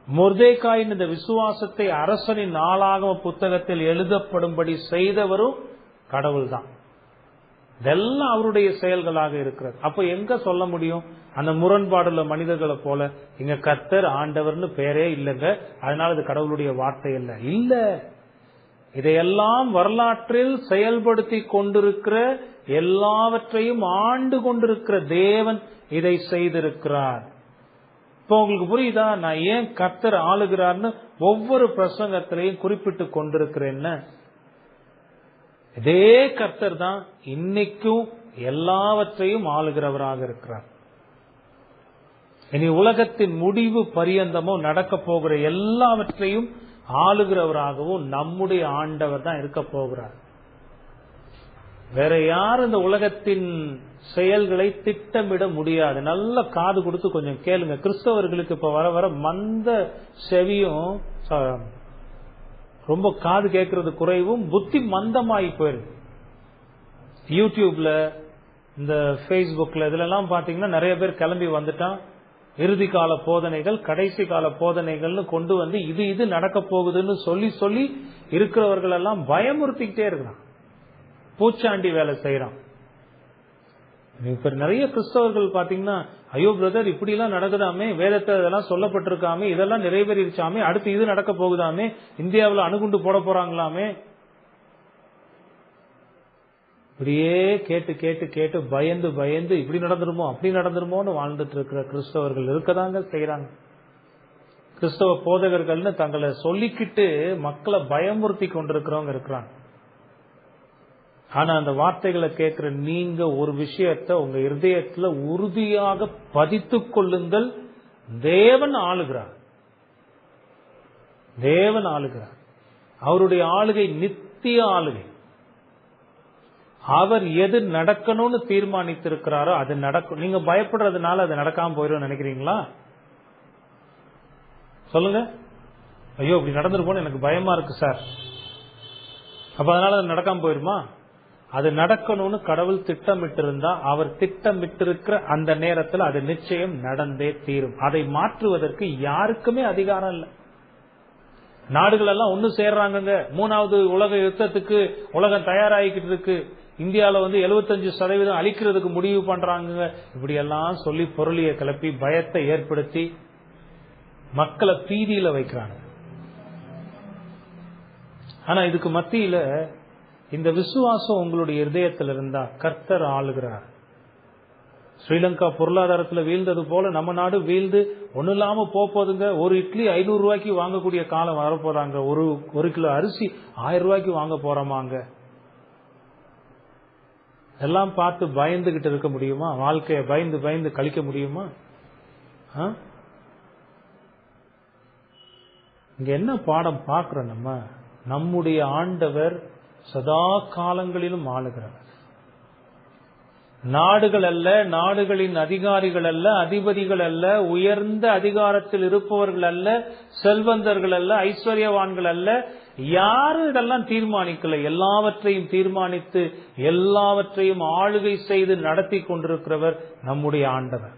மொர்தெகாயின் இந்த விசுவாசத்தை அரசனின் நாளாகம புத்தகத்தில் எழுதப்படும்படி செய்தவரும் கடவுள் தான். இதெல்லாம் அவருடைய செயல்களாக இருக்கிறது. அப்ப எங்க சொல்ல முடியும் அந்த முரண்பாடுள்ள மனிதர்களை போல இங்க கர்த்தர் ஆண்டவர்னு பேரே இல்லைங்க, அதனால இது கடவுளுடைய வார்த்தை இல்ல. இல்ல, இதையெல்லாம் வரலாற்றில் செயல்படுத்தி கொண்டிருக்கிற, எல்லாவற்றையும் ஆண்டு கொண்டிருக்கிற தேவன் இதை செய்திருக்கிறார். இப்போ உங்களுக்கு புரியுதா நான் ஏன் கர்த்தர் ஆளுகிறார்னு ஒவ்வொரு பிரசங்கத்திலையும் குறிப்பிட்டு கொண்டிருக்கிறேன்னு? இதே கர்த்தர் தான் இன்னைக்கும் எல்லாவற்றையும் ஆளுகிறவராக இருக்கிறார். இனி உலகத்தின் முடிவு பரியந்தமும் நடக்க போகிற எல்லாவற்றையும் ஆளுகிறவராகவும் நம்முடைய ஆண்டவர் தான் இருக்க போகிறார். வேற யாரும் இந்த உலகத்தின் செயல்களை திட்டமிட முடியாது. நல்ல காது கொடுத்து கொஞ்சம் கேளுங்க. கிறிஸ்தவர்களுக்கு இப்ப வர வர மந்த செவியும் ரொம்ப காது கேட்கறது குறைவும் புத்தி மந்தமாயி போயிருக்கு. யூடியூப்ல, இந்த Facebookல இதுலெல்லாம் பாத்தீங்கன்னா நிறைய பேர் கிளம்பி வந்துட்டான். இறுதி கால போதனைகள், கடைசி கால போதனைகள்னு கொண்டு வந்து இது நடக்க போகுதுன்னு சொல்லி சொல்லி இருக்கிறவர்கள் எல்லாம் பயமுறுத்திக்கிட்டே இருக்கிறான். பூச்சாண்டி வேலை செய்யறான். இப்ப நிறைய கிறிஸ்தவர்கள் பாத்தீங்கன்னா, ஐயோ பிரதர் இப்படி எல்லாம் நடக்குதாமே, வேதத்தை இதெல்லாம் சொல்லப்பட்டிருக்காமே, இதெல்லாம் நிறைவேறிச்சாமே, அடுத்து இது நடக்க போகுதாமே, இந்தியாவில் அணுகுண்டு போட போறாங்களாமே, இப்படியே கேட்டு கேட்டு கேட்டு பயந்து பயந்து இப்படி நடந்துருமோ அப்படி நடந்துருமோன்னு வாழ்ந்துட்டு இருக்கிற கிறிஸ்தவர்கள் இருக்கதாங்க செய்யறாங்க. கிறிஸ்தவ போதகர்கள்னு தங்களை சொல்லிக்கிட்டு மக்களை பயமுறுத்தி கொண்டிருக்கிறவங்க இருக்கிறாங்க. ஆனா அந்த வார்த்தைகளை கேட்கிற நீங்க ஒரு விஷயத்தை உங்க இருதயத்துல உறுதியாக பதித்துக் கொள்ளுங்கள். தேவன் ஆளுகிறார். தேவன் ஆளுகிறார். அவருடைய ஆளுகை நித்திய ஆளுகை. அவர் எது நடக்கணும்னு தீர்மானித்திருக்கிறாரோ அது நடக்கும். நீங்க பயப்படுறதுனால அது நடக்காம போயிடும் நினைக்கிறீங்களா? சொல்லுங்க. ஐயோ இப்படி நடந்துருப்போன்னு எனக்கு பயமா இருக்கு சார், அப்ப அதனால அது நடக்காம போயிருமா? அது நடக்கணும்னு கடவுள் திட்டமிட்டு இருந்தா, அவர் திட்டமிட்டிருக்கிற அந்த நேரத்தில் அது நிச்சயம் நடந்தே தீரும். அதை மாற்றுவதற்கு யாருக்குமே அதிகாரம் இல்லை. நாடுகள் எல்லாம் ஒண்ணு சேர்றாங்க. 3வது உலக யுத்தத்துக்கு உலகம் தயாராகிக்கிட்டு இருக்கு. இந்தியாவில 75% அழிக்கிறதுக்கு முடிவு பண்றாங்க. இப்படி எல்லாம் சொல்லி பொருளிய கிளப்பி பயத்தை ஏற்படுத்தி மக்களை பீதியில வைக்கிறாங்க. ஆனா இதுக்கு மத்தியில இந்த விசுவாசம் உங்களுடைய இருதயத்தில் இருந்தா கர்த்தர் ஆளுகிறார். ஸ்ரீலங்கா பொருளாதாரத்துல வீழ்ந்தது போல நம்ம நாடு வீழ்ந்து ஒண்ணு இல்லாம போகுதுங்க. ஒரு இட்லி 500 ரூபாய்க்கு வாங்கக்கூடிய காலம் வரப்போறாங்க. ஒரு கிலோ அரிசி 1000 ரூபாய்க்கு வாங்க போறோமாங்க. எல்லாம் பார்த்து பயந்துகிட்டு இருக்க முடியுமா? வாழ்க்கையை பயந்து பயந்து கழிக்க முடியுமா? இங்க என்ன பாடம் பார்க்கிறோம்? நம்முடைய ஆண்டவர் சதா காலங்களிலும் ஆளுகிறார். நாடுகள் அல்ல, நாடுகளின் அதிகாரிகள் அல்ல, அதிபதிகள் அல்ல, உயர்ந்த அதிகாரத்தில் இருப்பவர்கள் அல்ல, செல்வந்தர்கள் அல்ல, ஐஸ்வர்யவான்கள் அல்ல, யாரும் இதெல்லாம் தீர்மானிக்கல. எல்லாவற்றையும் தீர்மானித்து எல்லாவற்றையும் ஆளுகை செய்து நடத்தி கொண்டிருக்கிறவர் நம்முடைய ஆண்டவர்.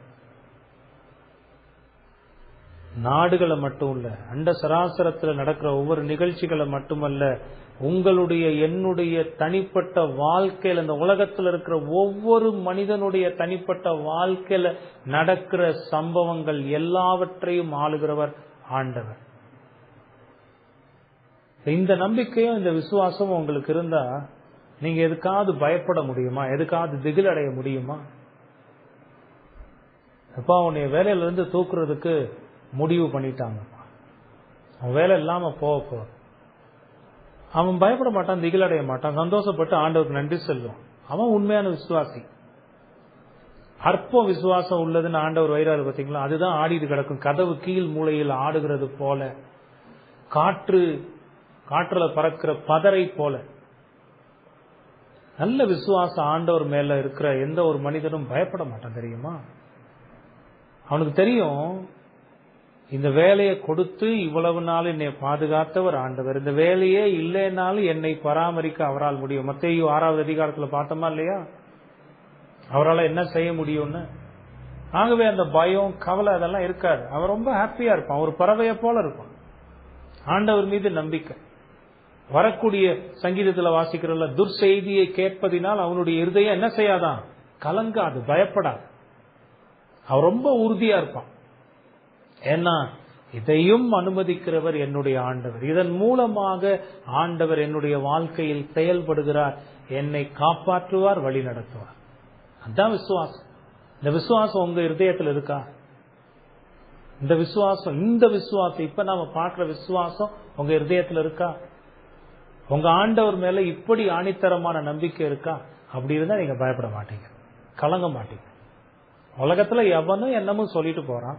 நாடுகளை மட்டும் இல்ல, அண்ட சராசரத்தில் நடக்கிற ஒவ்வொரு நிகழ்ச்சிகளை மட்டுமல்ல, உங்களுடைய என்னுடைய தனிப்பட்ட வாழ்க்கையில, இந்த உலகத்தில் இருக்கிற ஒவ்வொரு மனிதனுடைய தனிப்பட்ட வாழ்க்கையில நடக்கிற சம்பவங்கள் எல்லாவற்றையும் ஆளுகிறவர் ஆண்டவர். இந்த நம்பிக்கையும் இந்த விசுவாசமும் உங்களுக்கு இருந்தா நீங்க எதுக்காவது பயப்பட முடியுமா? எதுக்காவது திகில் அடைய முடியுமா? அப்பா உன்னைய வேலையில இருந்து தூக்குறதுக்கு முடிவு பண்ணிட்டாங்கப்பா, அவன் வேலை இல்லாம போக அவன் பயப்பட மாட்டான், திகில் அடைய மாட்டான், சந்தோஷப்பட்டு ஆண்டவருக்கு நன்றி சொல்லுவான். அவன் உண்மையான விசுவாசி. அற்ப விசுவாசம் உள்ளதுன்னு ஆண்டவர் வைராரு பார்த்தீங்களா? அதுதான் ஆடிட்டு கிடக்கும். கதவு கீழ் மூலையில் ஆடுகிறது போல, காற்றுல பறக்கிற பதரை போல. நல்ல விசுவாசம் ஆண்டவர் மேல இருக்கிற எந்த ஒரு மனிதனும் பயப்பட மாட்டான். தெரியுமா? அவனுக்கு தெரியும், இந்த வேலையை கொடுத்து இவ்வளவு நாள் என்னை பாதுகாத்தவர் ஆண்டவர். இந்த வேலையே இல்லைனாலும் என்னை பராமரிக்க அவரால் முடியும். மத்தேயு 6வது அதிகாரத்துல பார்த்தோமா இல்லையா? அவரால் என்ன செய்ய முடியும்னு. ஆகவே அந்த பயம், கவலை அதெல்லாம் இருக்காது. அவன் ரொம்ப ஹாப்பியா இருப்பான். ஒரு பறவையை போல இருப்பான். ஆண்டவர் மீது நம்பிக்கை. வரக்கூடிய சங்கீதத்துல வாசிக்கிறல்ல, துர்செய்தியை கேட்பதினால் அவனுடைய இருதயம் என்ன செய்யாதான்? கலங்காது, பயப்படாது. அவன் ரொம்ப உறுதியா இருப்பான். ஏன்னா இதையும் அனுமதிக்கிறவர் என்னுடைய ஆண்டவர். இதன் மூலமாக ஆண்டவர் என்னுடைய வாழ்க்கையில் செயல்படுகிறார், என்னை காப்பாற்றுவார், வழி நடத்துவார். அதான் விசுவாசம். இந்த விசுவாசம் உங்க இருதயத்தில் இருக்கா? இந்த விசுவாசம் இப்ப நாம பார்க்கிற விசுவாசம் உங்க இருதயத்தில் இருக்கா? உங்க ஆண்டவர் மேல இப்படி ஆணித்தரமான நம்பிக்கை இருக்கா? அப்படி இருந்தா நீங்க பயப்பட மாட்டீங்க, கலங்க மாட்டீங்க. உலகத்துல எவனும் என்னமும் சொல்லிட்டு போறான்,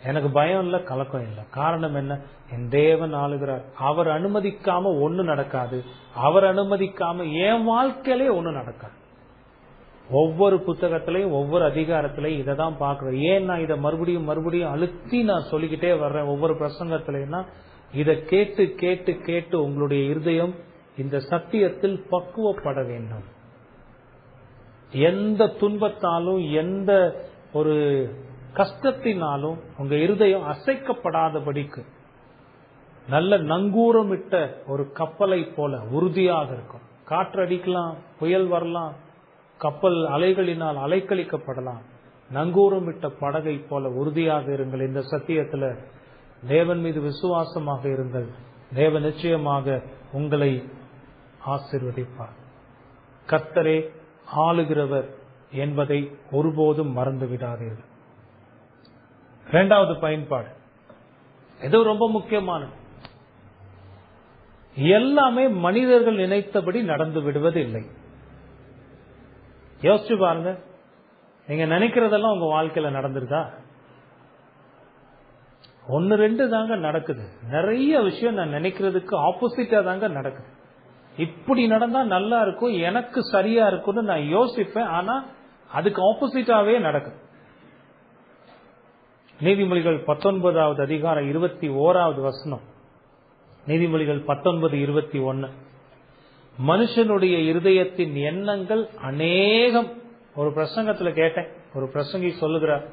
எனக்கு பயம் இல்ல, கலக்கம் இல்ல. காரணம் என்ன? என் தேவன் ஆளுகிறார். அவர் அனுமதிக்காம ஒண்ணு நடக்காது. அவர் அனுமதிக்காம என் வாழ்க்கையிலே ஒண்ணு நடக்காது. ஒவ்வொரு புத்தகத்திலையும் ஒவ்வொரு அதிகாரத்திலையும் இதை தான் பாக்குறேன். ஏன் நான் இதை மறுபடியும் மறுபடியும் அழுத்தி நான் சொல்லிக்கிட்டே வர்றேன் ஒவ்வொரு பிரசங்கத்திலையும்? இதை கேட்டு கேட்டு கேட்டு உங்களுடைய இருதயம் இந்த சத்தியத்தில் பக்குவப்பட வேண்டும். எந்த துன்பத்தாலும் எந்த ஒரு கஷ்டத்தினாலும் உங்க இருதயம் அசைக்கப்படாதபடிக்கு நல்ல நங்கூரமிட்ட ஒரு கப்பலை போல உறுதியாக இருக்கும். காற்று அடிக்கலாம், புயல் வரலாம், கப்பல் அலைகளினால் அலைக்கழிக்கப்படலாம். நங்கூரமிட்ட படகை போல உறுதியாக இருங்கள். இந்த சத்தியத்துல தேவன் மீது விசுவாசமாக இருங்கள். தேவன் நிச்சயமாக உங்களை ஆசீர்வதிப்பார். கர்த்தரே ஆளுகிறவர் என்பதை ஒருபோதும் மறந்து விடாதீர்கள். இரண்டாவது பயன்பாடு, இது ரொம்ப முக்கியமானது. எல்லாமே மனிதர்கள் நினைத்தபடி நடந்து விடுவது இல்லை. யோசிச்சு பாருங்க, நீங்க நினைக்கிறதெல்லாம் உங்க வாழ்க்கையில நடந்துருதா? ஒன்னு ரெண்டு தாங்க நடக்குது. நிறைய விஷயம் நான் நினைக்கிறதுக்கு ஆப்போசிட்டா தாங்க நடக்குது. இப்படி நடந்தா நல்லா இருக்கும், எனக்கு சரியா இருக்கும்னு நான் யோசிப்பேன். ஆனா அதுக்கு ஆப்போசிட்டாவே நடக்குது. நீதிமொழிகள் 19வது அதிகாரம் 21வது வசனம். நீதிமொழிகள் 19:21. மனுஷனுடைய இருதயத்தின் எண்ணங்கள் அநேகம். ஒரு பிரசங்கத்துல கேட்டேன், ஒரு பிரசங்கி சொல்லுகிறார்,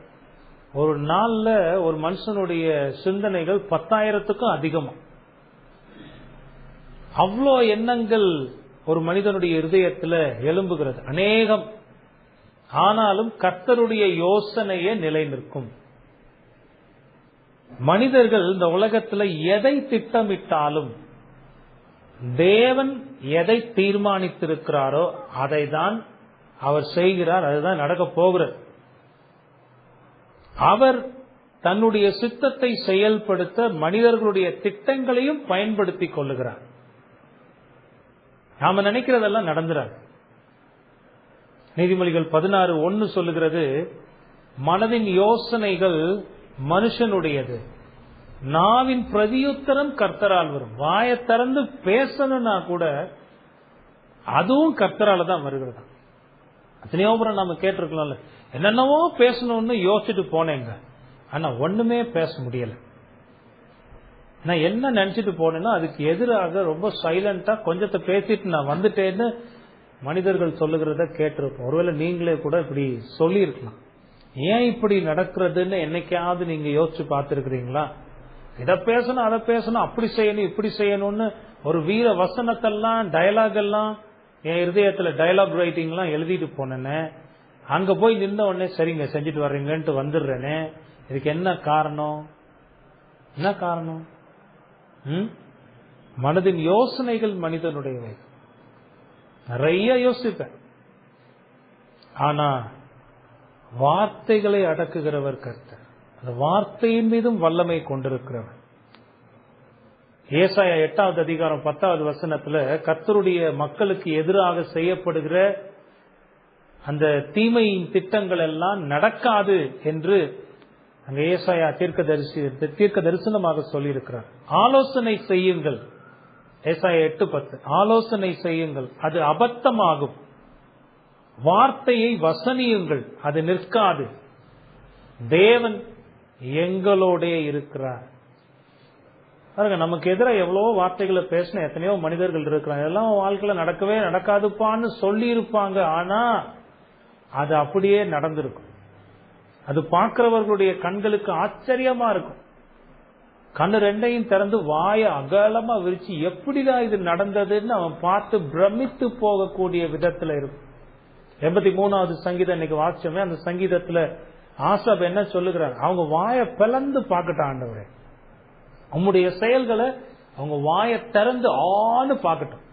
ஒரு நாள்ல ஒரு மனுஷனுடைய சிந்தனைகள் 10,000க்கும் அதிகமா. அவ்வளோ எண்ணங்கள் ஒரு மனிதனுடைய இருதயத்துல எழும்புகிறது, அநேகம். ஆனாலும் கர்த்தருடைய யோசனையே நிலை நிற்கும். மனிதர்கள் இந்த உலகத்துல எதை திட்டமிட்டாலும் தேவன் எதை தீர்மானித்திருக்கிறாரோ அதை தான் அவர் செய்கிறார், அதுதான் நடக்க போகிறது. அவர் தன்னுடைய சித்தத்தை செயல்படுத்த மனிதர்களுடைய திட்டங்களையும் பயன்படுத்திக் கொள்ளுகிறார். நாம நினைக்கிறதெல்லாம் நடந்துறாரு. நீதிமொழிகள் 16:1 சொல்லுகிறது, மனதின் யோசனைகள் மனுஷனுடையது, நாவின் பிரதியுத்தரம் கர்த்தரால் வரும். வாயை திறந்து பேசணும்னா கூட அதுவும் கர்த்தரால தான் வருகிறது. அத்தனையோ புறம் நாம கேட்டிருக்கலாம்ல, என்னென்னவோ பேசணும்னு யோசிச்சுட்டு போனேங்க, ஆனா ஒண்ணுமே பேச முடியல. நான் என்ன நினைச்சிட்டு போனேன்னா அதுக்கு எதிராக ரொம்ப சைலண்டா கொஞ்சத்தை பேசிட்டு நான் வந்துட்டேன்னு மனிதர்கள் சொல்லுகிறத கேட்டிருப்போம். ஒருவேளை நீங்களே கூட இப்படி சொல்லி இருக்கலாம். ஏன் இப்படி நடக்கிறதுன்னு என்னைக்காவது நீங்க யோசிச்சு பார்த்திருக்கிறீங்களா? இதை பேசணும், அதை பேசணும், அப்படி செய்யணும், இப்படி செய்யணும்னு ஒரு வீர வசனத்தெல்லாம் டயலாக் எல்லாம் என் இருதயத்துல டயலாக் ரைட்டிங் எல்லாம் எழுதிட்டு போனேன்னு, அங்க போய் நின்ற உடனே சரிங்க செஞ்சுட்டு வர்றீங்கன்ட்டு வந்துடுறேனே. இதுக்கு என்ன காரணம்? என்ன காரணம்? மனதின் யோசனைகள் மனிதனுடையவை. நிறைய யோசிப்பேன், ஆனா வார்த்தைகளை அடக்குகிறவர் கர்த்தர். அந்த வார்த்தையின் மீதும் வல்லமை கொண்டிருக்கிறவர். ஏசாயா 8வது அதிகாரம் 10வது வசனத்துல கர்த்தருடைய மக்களுக்கு எதிராக செய்யப்படுகிற அந்த தீமையின் திட்டங்கள் எல்லாம் நடக்காது என்று அங்க ஏசாயா தீர்க்க தரிசனமாக சொல்லி இருக்கிறார். ஆலோசனை செய்யுங்கள், ஏசாயா 8:10. ஆலோசனை செய்யுங்கள், அது அபத்தமாகும். வார்த்தையை வசனியுங்கள், அது நிற்காது. தேவன் எங்களோட இருக்கிறார். பாருங்க, நமக்கு எதிராக எவ்வளவோ வார்த்தைகளை பேசின எத்தனையோ மனிதர்கள் இருக்கிறாங்க. எல்லாம் வாழ்க்கையில நடக்கவே நடக்காதுப்பான்னு சொல்லி இருப்பாங்க, ஆனா அது அப்படியே நடந்திருக்கும். அது பார்க்கிறவர்களுடைய கண்களுக்கு ஆச்சரியமா இருக்கும். கண்ணு ரெண்டையும் திறந்து வாய அகலமா விரிச்சு எப்படிதான் இது நடந்ததுன்னு அவன் பார்த்து பிரமித்து போகக்கூடிய விதத்துல இருக்கும். 83வது சங்கீதம் இன்னைக்கு வாசிச்சோமே, அந்த சங்கீதத்துல ஆசாப் என்ன சொல்லுகிறார்? அவங்க வாயை பிளந்து பார்க்கட்டும் ஆண்டவரே, உம்முடைய செயல்களை அவங்க வாயை திறந்து ஆன்னு பார்க்கட்டும்.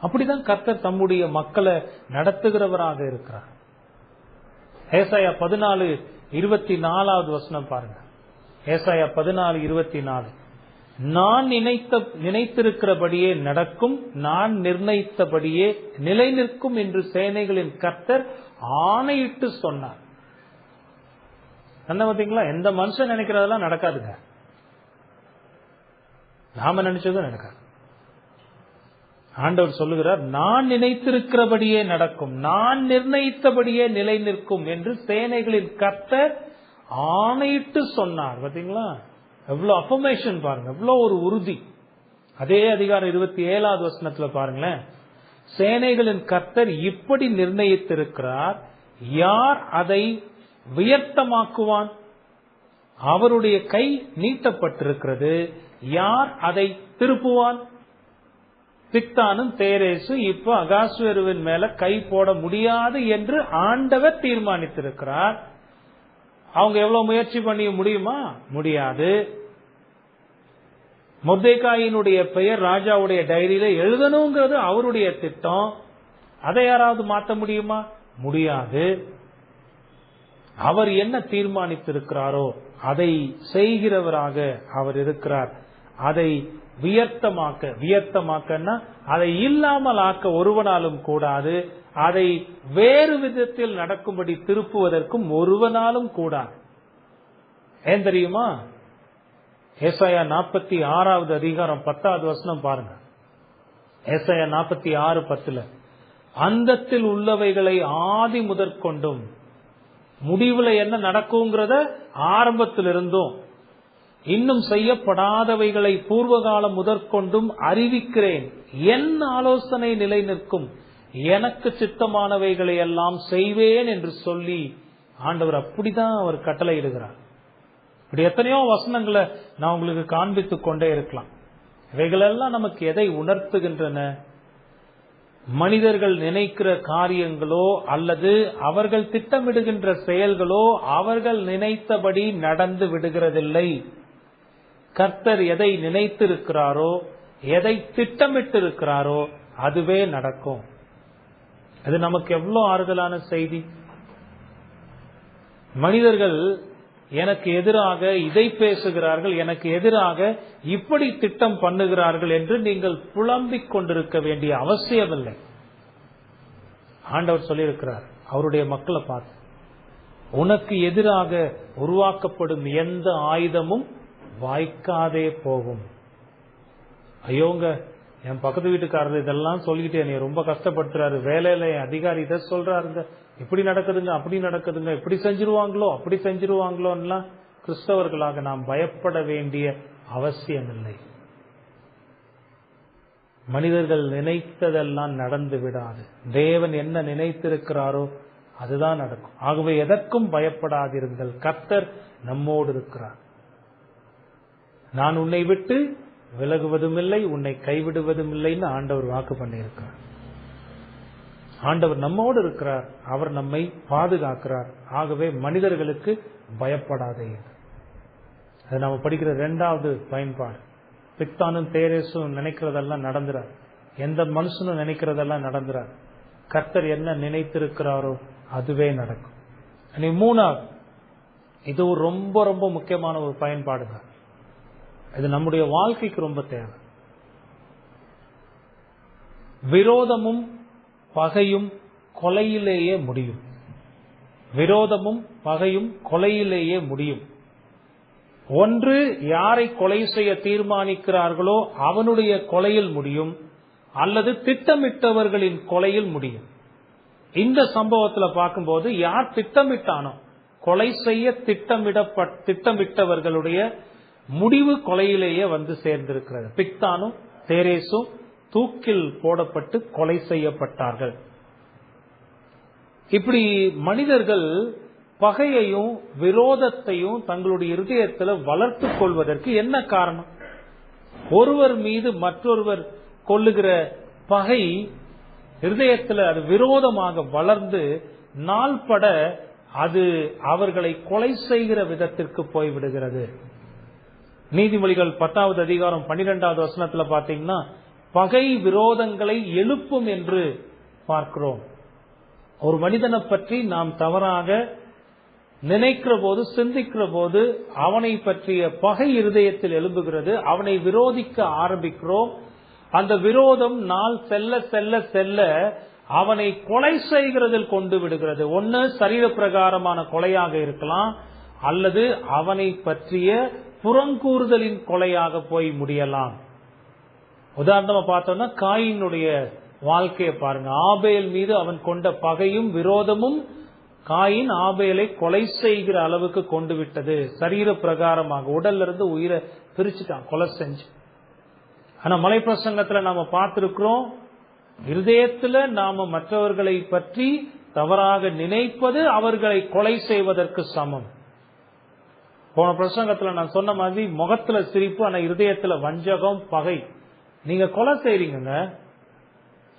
அப்படிதான் கர்த்தர் தம்முடைய மக்களை நடத்துகிறவராக இருக்கிறார். ஏசாயா 14:24வது வசனம் பாருங்க. ஏசாயா 14:24. நான் நினைத்திருக்கிறபடியே நடக்கும், நான் நிர்ணயித்தபடியே நிலை நிற்கும் என்று சேனைகளின் கர்த்தர் ஆணையிட்டு சொன்னார். என்ன பார்த்தீங்களா? எந்த மனுஷன் நினைக்கிறதெல்லாம் நடக்காதுங்க. நாம நினைச்சதும் நடக்காது. ஆண்டவர் சொல்லுகிறார், நான் நினைத்திருக்கிறபடியே நடக்கும், நான் நிர்ணயித்தபடியே நிலை நிற்கும் என்று சேனைகளின் கர்த்தர் ஆணையிட்டு சொன்னார். பாத்தீங்களா? எவ்வளவு அஃபர்மேஷன் பாருங்க, எவ்வளவு ஒரு உறுதி. அதே அதிகாரம் 27வது வசனத்துல பாருங்களேன், சேனைகளின் கர்த்தர் இப்படி நிர்ணயித்திருக்கிறார், யார் அதை வியர்த்தமாக்குவான்? அவருடைய கை நீட்டப்பட்டிருக்கிறது, யார் அதை திருப்புவான்? பிக்தானும் தேரேசும் இப்ப அகாஸ்வேருவின் மேல கை போட முடியாது என்று ஆண்டவர் தீர்மானித்திருக்கிறார். அவங்க எவ்வளவு முயற்சி பண்ணி முடியுமா? முடியாது. மொர்தெகாயினுடைய பெயர் ராஜாவுடைய டைரியில எழுதணுங்கிறது அவருடைய திட்டம். அதை யாராவது மாற்ற முடியுமா? முடியாது. அவர் என்ன தீர்மானித்திருக்கிறாரோ அதை செய்கிறவராக அவர் இருக்கிறார். அதை வியர்த்தமாக்கன்னா அதை இல்லாமல் ஆக்க ஒருவனாலும் கூடாது, அதை வேறு விதத்தில் நடக்கும்படி திருப்புவதற்கும் ஒருவனாலும் கூடாது. ஏன் தெரியுமா? ஏசாயா 46வது அதிகாரம் 10வது வசனம் பாருங்க. ஏசாயா 46:10 அந்தத்தில் உள்ளவைகளை ஆதி முதற்கொண்டும், முடிவுல என்ன நடக்குங்கிறத ஆரம்பத்திலிருந்தும், இன்னும் செய்யப்படாதவைகளை பூர்வகாலம் முதற்கொண்டும் அறிவிக்கிறேன். என் ஆலோசனை நிலை நிற்கும், எனக்கு சித்தமானவைகளை எல்லாம் செய்வேன் என்று சொல்லி ஆண்டவர் அப்படிதான் அவர் கட்டளையிடுகிறார். இப்படி எத்தனையோ வசனங்களை நான் உங்களுக்கு காண்பித்துக் கொண்டே இருக்கலாம். இவைகளெல்லாம் நமக்கு எதை உணர்த்துகின்றன? மனிதர்கள் நினைக்கிற காரியங்களோ அல்லது அவர்கள் திட்டமிடுகின்ற செயல்களோ அவர்கள் நினைத்தபடி நடந்து விடுகிறதில்லை. கர்த்தர் எதை நினைத்திருக்கிறாரோ, எதை திட்டமிட்டிருக்கிறாரோ அதுவே நடக்கும். அது நமக்கு எவ்வளவு ஆறுதலான செய்தி. மனிதர்கள் எனக்கு எதிராக இதை பேசுகிறார்கள், எனக்கு எதிராக இப்படி திட்டம் பண்ணுகிறார்கள் என்று நீங்கள் புலம்பிக் கொண்டிருக்க வேண்டிய அவசியமில்லை. ஆண்டவர் சொல்லியிருக்கிறார் அவருடைய மக்களை பார்த்து, உனக்கு எதிராக உருவாக்கப்படும் எந்த ஆயுதமும் வாய்க்காதே போகும். ஐயோங்க, என் பக்கத்து வீட்டுக்காரர் இதெல்லாம் சொல்லிக்கிட்டே என்னை ரொம்ப கஷ்டப்படுத்துறாரு, வேலையில அதிகாரி இதை சொல்றாருங்க, இப்படி நடக்குதுங்க, அப்படி நடக்குதுங்க, இப்படி செஞ்சிருவாங்களோ அப்படி செஞ்சிருவாங்களோன்னா கிறிஸ்தவர்களாக நாம் பயப்பட வேண்டிய அவசியம் இல்லை. மனிதர்கள் நினைத்ததெல்லாம் நடந்து விடாது. தேவன் என்ன நினைத்திருக்கிறாரோ அதுதான் நடக்கும். ஆகவே எதற்கும் பயப்படாதிருங்கள், கர்த்தர் நம்மோடு இருக்கிறார். நான் உன்னை விட்டு விலகுவதும் இல்லை, உன்னை கைவிடுவதும் இல்லைன்னு ஆண்டவர் வாக்கு பண்ணியிருக்கிறார். ஆண்டவர் நம்மோடு இருக்கிறார், அவர் நம்மை பாதுகாக்கிறார். ஆகவே மனிதர்களுக்கு பயப்படாதே. அது நம்ம படிக்கிற 2வது பயன்பாடு. பிக்தானும் தேரேசும் நினைக்கிறதெல்லாம் நடந்துறார், எந்த மனுஷனும் நினைக்கிறதெல்லாம் நடந்துறார். கர்த்தர் என்ன நினைத்திருக்கிறாரோ அதுவே நடக்கும். 3வது, இது ரொம்ப ரொம்ப முக்கியமான ஒரு பயன்பாடுங்க. இது நம்முடைய வாழ்க்கைக்கு ரொம்ப தேவை. விரோதமும் பகையும் கொலையிலேயே முடியும். விரோதமும் பகையும் கொலையிலேயே முடியும். ஒன்று யாரை கொலை செய்ய தீர்மானிக்கிறார்களோ அவனுடைய கொலையில் முடியும், அல்லது திட்டமிட்டவர்களின் கொலையில் முடியும். இந்த சம்பவத்துல பார்க்கும்போது யார் திட்டமிட்டானோ, கொலை செய்ய திட்டமிட்டவர்களுடைய முடிவு கொலையிலேயே வந்து சேர்ந்திருக்கிறது. பிக்தானும் தேரேசும் தூக்கில் போடப்பட்டு கொலை செய்யப்பட்டார்கள். இப்படி மனிதர்கள் பகையையும் விரோதத்தையும் தங்களுடைய இருதயத்தில் வளர்த்துக் கொள்வதற்கு என்ன காரணம்? ஒருவர் மீது மற்றொருவர் கொள்ளுகிற பகை இருதயத்தில் அது விரோதமாக வளர்ந்து நாள்பட அது அவர்களை கொலை செய்கிற விதத்திற்கு போய்விடுகிறது. நீதிமொழிகள் 10வது அதிகாரம் 12வது வசனத்துல பாத்தீங்கன்னா பகை விரோதங்களை எழுப்பும் என்று பார்க்கிறோம். ஒரு மனிதனை பற்றி நாம் தவறாக நினைக்கிற போது, சிந்திக்கிற போது அவனை பற்றிய பகை இருதயத்தில் எழும்புகிறது, அவனை விரோதிக்க ஆரம்பிக்கிறோம். அந்த விரோதம் நாள் செல்ல செல்ல செல்ல அவனை கொலை செய்கிறதில் கொண்டு விடுகிறது. ஒன்னு சரீர பிரகாரமான கொலையாக இருக்கலாம், அல்லது அவனை பற்றிய புறங்கூறுதலின் கொலையாக போய் முடியலாம். உதாரணமா பார்த்தோம்னா காயினுடைய வாழ்க்கையை பாருங்க. ஆபேல் மீது அவன் கொண்ட பகையும் விரோதமும் காயின் ஆபேலை கொலை செய்கிற அளவுக்கு கொண்டு விட்டது. சரீர பிரகாரமாக உடல்ல இருந்து உயிரை பிரிச்சுட்டான், கொலை செஞ்சு. ஆனா மலை பிரசங்கத்துல நாம பார்த்திருக்கிறோம், இருதயத்துல நாம மற்றவர்களை பற்றி தவறாக நினைப்பது அவர்களை கொலை செய்வதற்கு சமம். போன பிரசங்கத்துல நான் சொன்ன மாதிரி முகத்துல சிரிப்பு, ஆனா இருதயத்துல வஞ்சகம், பகை. நீங்க கொலை செய்றீங்க,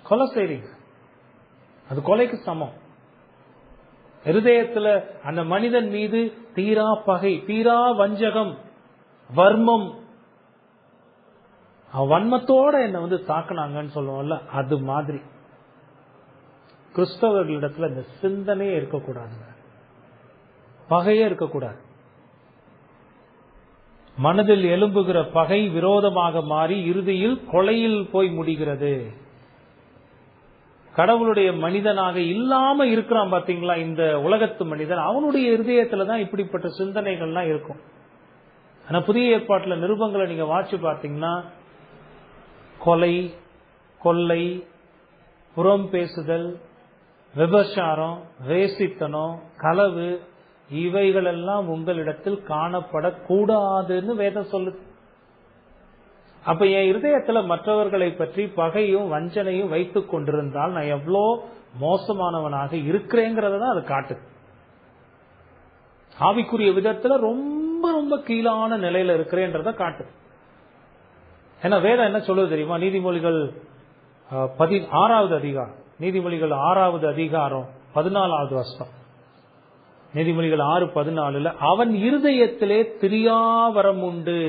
கொலை செய்றீங்க, அது கொலைக்கு சமம். இருதயத்துல அந்த மனிதன் மீது தீரா பகை, தீரா வஞ்சகம், வர்மம், வன்மத்தோட என்ன தாக்குனாங்கன்னு சொல்லுவோம்ல, அது மாதிரி கிறிஸ்தவர்களிடத்துல இந்த சிந்தனையே இருக்கக்கூடாதுங்க, பகையே இருக்கக்கூடாது. மனதில் எழும்புகிற பகை விரோதமாக மாறி இறுதியில் கொலையில் போய் முடிகிறது. கடவுளுடைய மனிதனாக இல்லாம இருக்கிறான் பாத்தீங்களா இந்த உலகத்து மனிதன், அவனுடைய இருதயத்துலதான் இப்படிப்பட்ட சிந்தனைகள்லாம் இருக்கும். ஆனா புதிய ஏற்பாட்டுல நிருபங்களை நீங்க வாட்சி பார்த்தீங்கன்னா கொலை, கொள்ளை, புறம் பேசுதல், விபச்சாரம், வேசித்தனம், களவு, இவைகள் எல்லாம் உங்களிடத்தில் காணப்படக்கூடாதுன்னு வேதம் சொல்லுது. அப்ப என் இருதயத்துல மற்றவர்களை பற்றி பகையும் வஞ்சனையும் வைத்துக் கொண்டிருந்தால் நான் எவ்வளோ மோசமானவனாக இருக்கிறேங்கிறதான் அது காட்டுது. ஆவிக்குரிய விதத்துல ரொம்ப ரொம்ப கீழான நிலையில இருக்கிறேன்றத காட்டுது. ஏன்னா வேதம் என்ன சொல்லுது தெரியுமா? நீதிமொழிகள் 6வது அதிகாரம், நீதிமொழிகள் 6வது அதிகாரம் 14வது வசனம், நீதிமொழிகள் 6:14, அவன் இருதயத்திலே திரியாவரம் உண்டு.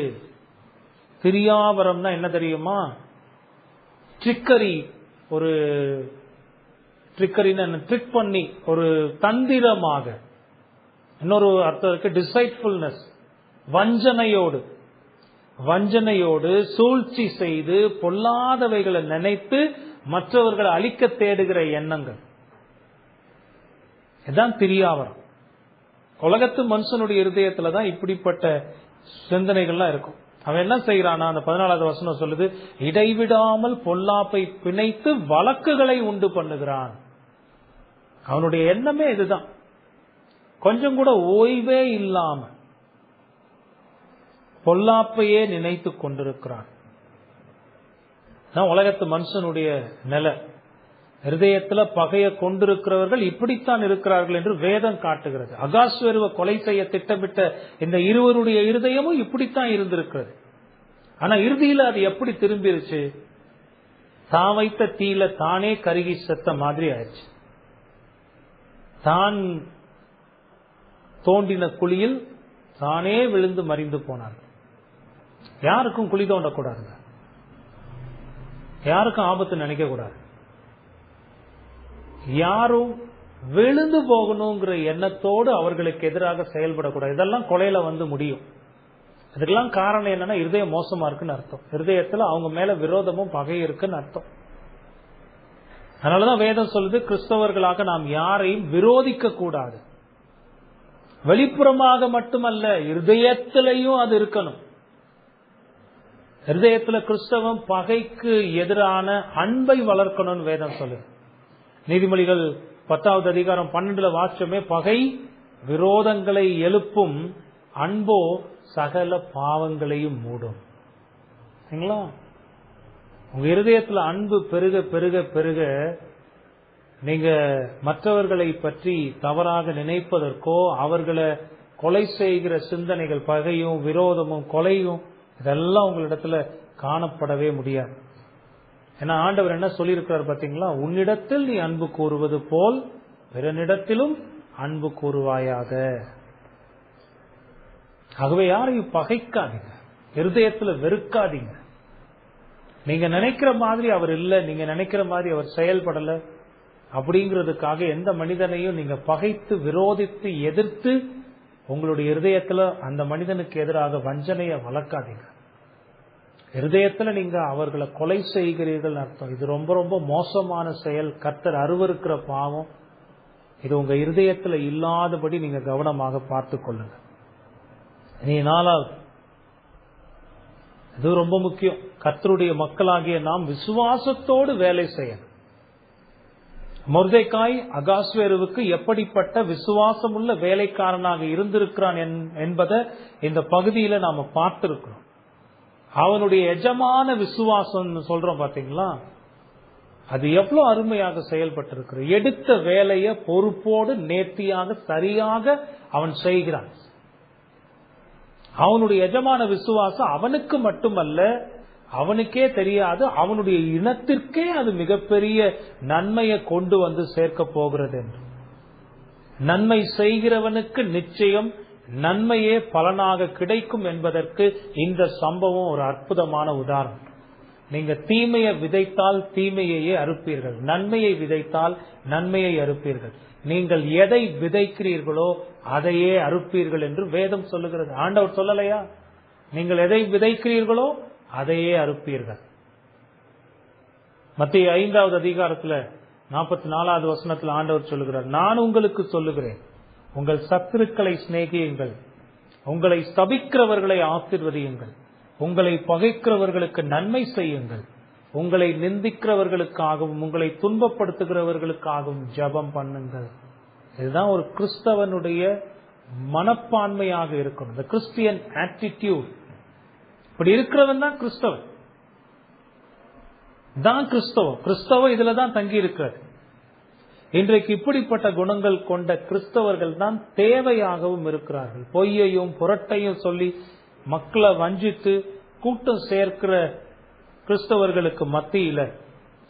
திரியாவரம்னா என்ன தெரியுமா? ட்ரிக்கரி, ஒரு ட்ரிக்கரின்னு ட்ரிக் பண்ணி, ஒரு தந்திரமாக. இன்னொரு அர்த்தம் இருக்கு, டிசைட்ஃபுல்னஸ், வஞ்சனையோடு, வஞ்சனையோடு சூழ்ச்சி செய்து பொல்லாதவைகளை நினைத்து மற்றவர்களை அழிக்க தேடுகிற எண்ணங்கள், இதுதான் திரியாவரம். உலகத்து மனுஷனுடைய இருதயத்துலதான் இப்படிப்பட்ட சிந்தனைகள்லாம் இருக்கும். அவன் என்ன செய்யறானா? அந்த 14வது வசனம் சொல்லுது, இடைவிடாமல் பொல்லாப்பை பிணைத்து வழக்குகளை உண்டு பண்ணுகிறான். அவனுடைய எண்ணமே இதுதான், கொஞ்சம் கூட ஓய்வே இல்லாம பொல்லாப்பையே நினைத்து கொண்டிருக்கிறான். உலகத்து மனுஷனுடைய நிலை. இருதயத்துல பகைய கொண்டிருக்கிறவர்கள் இப்படித்தான் இருக்கிறார்கள் என்று வேதம் காட்டுகிறது. அகாஸ்வேருவை கொலை செய்ய திட்டமிட்ட இந்த இருவருடைய இருதயமும் இப்படித்தான் இருந்திருக்கிறது. ஆனா இறுதியில அது எப்படி திரும்பிருச்சு? தான் வைத்த தீல தானே கருகி செத்த மாதிரி ஆயிடுச்சு. தான் தோண்டின குழியில் தானே விழுந்து மறிந்து போனார். யாருக்கும் குழி தோண்டக்கூடாதுங்க, யாருக்கும் ஆபத்து நினைக்க கூடாது, யாரும் விழுந்து போகணுங்கிற எண்ணத்தோடு அவர்களுக்கு எதிராக செயல்படக்கூடாது. இதெல்லாம் கொலையில முடியும். இதுக்கெல்லாம் காரணம் என்னன்னா இருதயம் மோசமா இருக்குன்னு அர்த்தம். இருதயத்துல அவங்க மேல விரோதமும் பகை இருக்குன்னு அர்த்தம். அதனாலதான் வேதம் சொல்லுது, கிறிஸ்தவர்களாக நாம் யாரையும் விரோதிக்க கூடாது. வெளிப்புறமாக மட்டுமல்ல, இருதயத்திலையும் அது இருக்கணும். இருதயத்துல கிறிஸ்தவம் பகைக்கு எதிரான அன்பை வளர்க்கணும்னு வேதம் சொல்லுது. நீதிமொழிகள் 10வது அதிகாரம் 12 வாச்சமே, பகை விரோதங்களை எழுப்பும், அன்போ சகல பாவங்களையும் மூடும். உங்க இருதயத்துல அன்பு பெருக பெருக பெருக நீங்க மற்றவர்களை பற்றி தவறாக நினைப்பதற்கோ அவர்களை கொலை செய்கிற சிந்தனைகள், பகையும் விரோதமும் கொலையும், இதெல்லாம் உங்களிடத்துல காணப்படவே முடியாது. ஏன்னா ஆண்டவர் என்ன சொல்லியிருக்கிறார் பாத்தீங்களா? உன்னிடத்தில் நீ அன்பு கூறுவது போல் பிறனிடத்திலும் அன்பு கூறுவாயாக. ஆகவே யாரையும் பகைக்காதீங்க, இருதயத்துல வெறுக்காதீங்க. நீங்க நினைக்கிற மாதிரி அவர் இல்ல, நீங்க நினைக்கிற மாதிரி அவர் செயல்படல அப்படிங்கிறதுக்காக எந்த மனிதனையும் நீங்க பகைத்து விரோதித்து எதிர்த்து உங்களுடைய இருதயத்துல அந்த மனிதனுக்கு எதிராக வஞ்சனையை வளர்க்காதீங்க. இருதயத்துல நீங்க அவர்களை கொலை செய்கிறீர்கள் அர்த்தம். இது ரொம்ப ரொம்ப மோசமான செயல், கர்த்தர் அருவருக்கிற பாவம். இது உங்க இருதயத்துல இல்லாதபடி நீங்க கவனமாக பார்த்து கொள்ளுங்க. நீ 4வது, இது ரொம்ப முக்கியம். கர்த்தருடைய மக்களாகிய நாம் விசுவாசத்தோடு வேலை செய்யணும். மொர்தெக்காய் அகாஸ்வேருவுக்கு எப்படிப்பட்ட விசுவாசம் உள்ள வேலைக்காரனாக இருந்திருக்கிறான் என்பதை இந்த பகுதியில நாம பார்த்திருக்கிறோம். அவனுடைய எஜமான விசுவாசம் சொல்றோம் பாத்தீங்களா, அது எவ்வளவு அருமையாக செயல்பட்டிருக்கிறது. எடுத்த வேலையை பொறுப்போடு நேர்த்தியாக சரியாக அவன் செய்கிறான். அவனுடைய எஜமான விசுவாசம் அவனுக்கு மட்டுமல்ல, அவனுக்கே தெரியாது, அவனுடைய இனத்திற்கே அது மிகப்பெரிய நன்மையை கொண்டு வந்து சேர்க்க போகிறது என்று. நன்மை செய்கிறவனுக்கு நிச்சயம் நன்மையே பலனாக கிடைக்கும் என்பதற்கு இந்த சம்பவம் ஒரு அற்புதமான உதாரணம். நீங்க தீமையை விதைத்தால் தீமையையே அறுப்பீர்கள், நன்மையை விதைத்தால் நன்மையை அறுப்பீர்கள். நீங்கள் எதை விதைக்கிறீர்களோ அதையே அறுப்பீர்கள் என்று வேதம் சொல்லுகிறது. ஆண்டவர் சொல்லலையா? நீங்கள் எதை விதைக்கிறீர்களோ அதையே அறுப்பீர்கள். மத்திய 5வது அதிகாரத்துல 44வது வசனத்தில் ஆண்டவர் சொல்லுகிறார், நான் உங்களுக்கு சொல்லுகிறேன், உங்கள் சத்துருக்களை சிநேகியுங்கள், உங்களை ஸ்தபிக்கிறவர்களை ஆசீர்வதியுங்கள், உங்களை பகைக்கிறவர்களுக்கு நன்மை செய்யுங்கள், உங்களை நிந்திக்கிறவர்களுக்காகவும் உங்களை துன்பப்படுத்துகிறவர்களுக்காகவும் ஜெபம் பண்ணுங்கள். இதுதான் ஒரு கிறிஸ்தவனுடைய மனப்பான்மையாக இருக்கணும். இந்த கிறிஸ்டியன் ஆட்டிடியூட். இப்படி இருக்கிறவன் தான் கிறிஸ்தவன். கிறிஸ்தவம் இதுலதான் தங்கி இருக்கிறது. இன்றைக்கு இப்படிப்பட்ட குணங்கள் கொண்ட கிறிஸ்தவர்கள் தான் தேவையாகவும் இருக்கிறார்கள். பொய்யையும் புரட்டையும் சொல்லி மக்களை வஞ்சித்து கூட்டம் சேர்க்கிற கிறிஸ்தவர்களுக்கு மத்தியில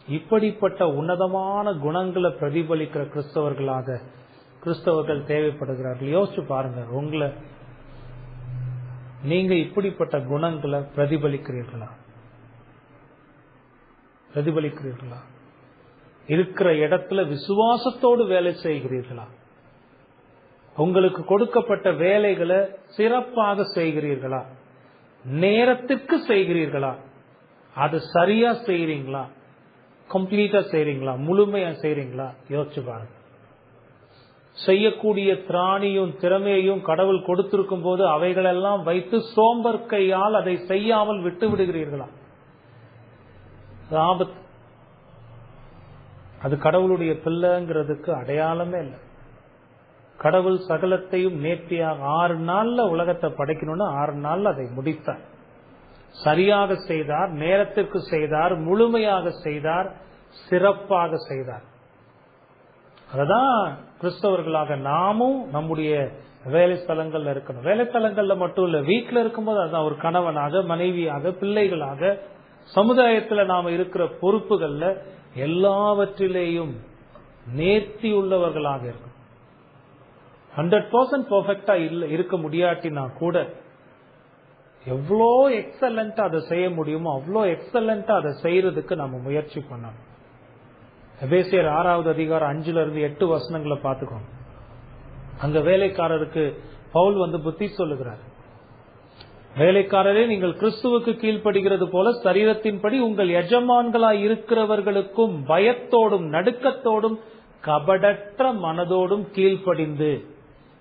இப்படிப்பட்ட உன்னதமான குணங்களை பிரதிபலிக்கிற கிறிஸ்தவர்கள் தேவைப்படுகிறார்கள். யோசிச்சு பாருங்க, உங்களை நீங்க இப்படிப்பட்ட குணங்களை பிரதிபலிக்கிறீர்களா? இருக்கிற இடத்துல விசுவாசத்தோடு வேலை செய்கிறீர்களா? உங்களுக்கு கொடுக்கப்பட்ட வேலைகளை சிறப்பாக செய்கிறீர்களா? நேரத்துக்கு செய்கிறீர்களா? அது சரியா செய்றீங்களா? கம்ப்ளீட்டா செய்றீங்களா? முழுமையா செய்றீங்களா? யோசிச்சு பாருங்க. செய்யக்கூடிய திராணியும் திறமையையும் கடவுள் கொடுத்திருக்கும் போது அவைகளெல்லாம் வைத்து சோம்பற்கையால் அதை செய்யாமல் விட்டு விடுகிறீர்களா? ஆபத்து. அது கடவுளுடைய பிள்ளைங்கிறதுக்கு அடையாளமே இல்லை. கடவுள் சகலத்தையும் நேர்த்தியாக 6 நாள்ல உலகத்தை படைக்கணும்னு 6 நாள்ல அதை முடித்தார். சரியாக செய்தார், நேரத்திற்கு செய்தார், முழுமையாக செய்தார், சிறப்பாக செய்தார். அததான் கிறிஸ்தவர்களாக நாமும் நம்முடைய வேலை ஸ்தலங்கள்ல இருக்கணும். வேலை ஸ்தலங்கள்ல மட்டும் இல்ல, வீட்டுல இருக்கும்போது அதுதான் ஒரு கணவனாக, மனைவியாக, பிள்ளைகளாக, சமுதாயத்துல நாம இருக்கிற பொறுப்புகள்ல எல்லாவற்றிலேயும் நேர்த்தி உள்ளவர்களாக இருக்கும். 100% பெர்ஃபெக்டா இருக்க முடியாட்டினா கூட எவ்வளோ எக்ஸலண்டா அதை செய்ய முடியுமோ அவ்வளோ எக்ஸலண்டா அதை செய்யறதுக்கு நம்ம முயற்சி பண்ணணும். எபேசியர் 6வது அதிகாரம் 5-8 வசனங்களை பார்த்துக்கோங்க. அங்க வேலைக்காரருக்கு பவுல் புத்தி சொல்லுகிறார். வேலைக்காரரே, நீங்கள் கிறிஸ்துவுக்கு கீழ்ப்படுகிறது போல சரீரத்தின்படி உங்கள் எஜமான்களாய் இருக்கிறவர்களுக்கும் பயத்தோடும் நடுக்கத்தோடும் கபடற்ற மனதோடும் கீழ்ப்படிந்து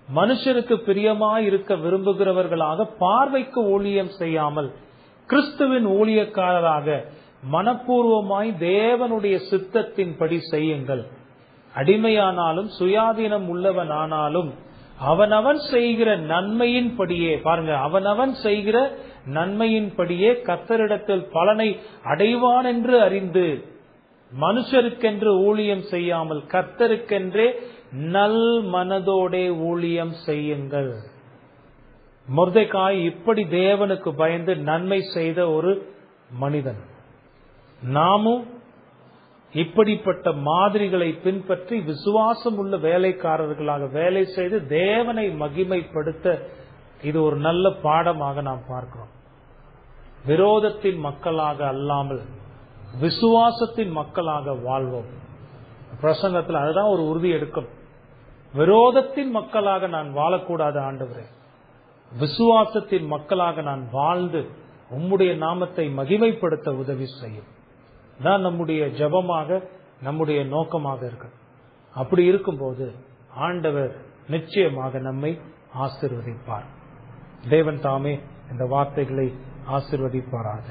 மனுஷருக்கு பிரியமாய் இருக்க விரும்புகிறவர்களாக பார்வைக்கு ஊழியம் செய்யாமல் கிறிஸ்துவின் ஊழியக்காரராக மனப்பூர்வமாய் தேவனுடைய சித்தத்தின்படி செய்யுங்கள். அடிமையானாலும் சுயாதீனம் உள்ளவனானாலும் அவனவன் செய்கிற நன்மையின்படியே, பாருங்க, அவனவன் செய்கிற நன்மையின்படியே கர்த்தரிடத்தில் பலனை அடைவான் என்று அறிந்து மனுஷருக்கென்று ஊழியம் செய்யாமல் கர்த்தருக்கென்றே நல் மனதோடே ஊழியம் செய்யுங்கள். மொர்தெகாய் இப்படி தேவனுக்கு பயந்து நன்மை செய்த ஒரு மனிதன். நாமும் இப்படிப்பட்ட மாதிரிகளை பின்பற்றி விசுவாசம் உள்ள வேலைக்காரர்களாக வேலை செய்து தேவனை மகிமைப்படுத்த இது ஒரு நல்ல பாடமாக நாம் பார்க்கிறோம். விரோதத்தின் மக்களாக அல்லாமல் விசுவாசத்தின் மக்களாக வாழ்வோம். பிரசங்கத்தில் அதுதான் ஒரு உறுதி எடுக்கும். விரோதத்தின் மக்களாக நான் வாழக்கூடாது ஆண்டவரே, விசுவாசத்தின் மக்களாக நான் வாழ்ந்து உம்முடைய நாமத்தை மகிமைப்படுத்த உதவி செய்யும். தான் நம்முடைய ஜெபமாக, நம்முடைய நோக்கமாக இருக்கு. அப்படி இருக்கும்போது ஆண்டவர் நிச்சயமாக நம்மை ஆசீர்வதிப்பார். தேவன் தாமே இந்த வார்த்தைகளை ஆசீர்வதிப்பாராக.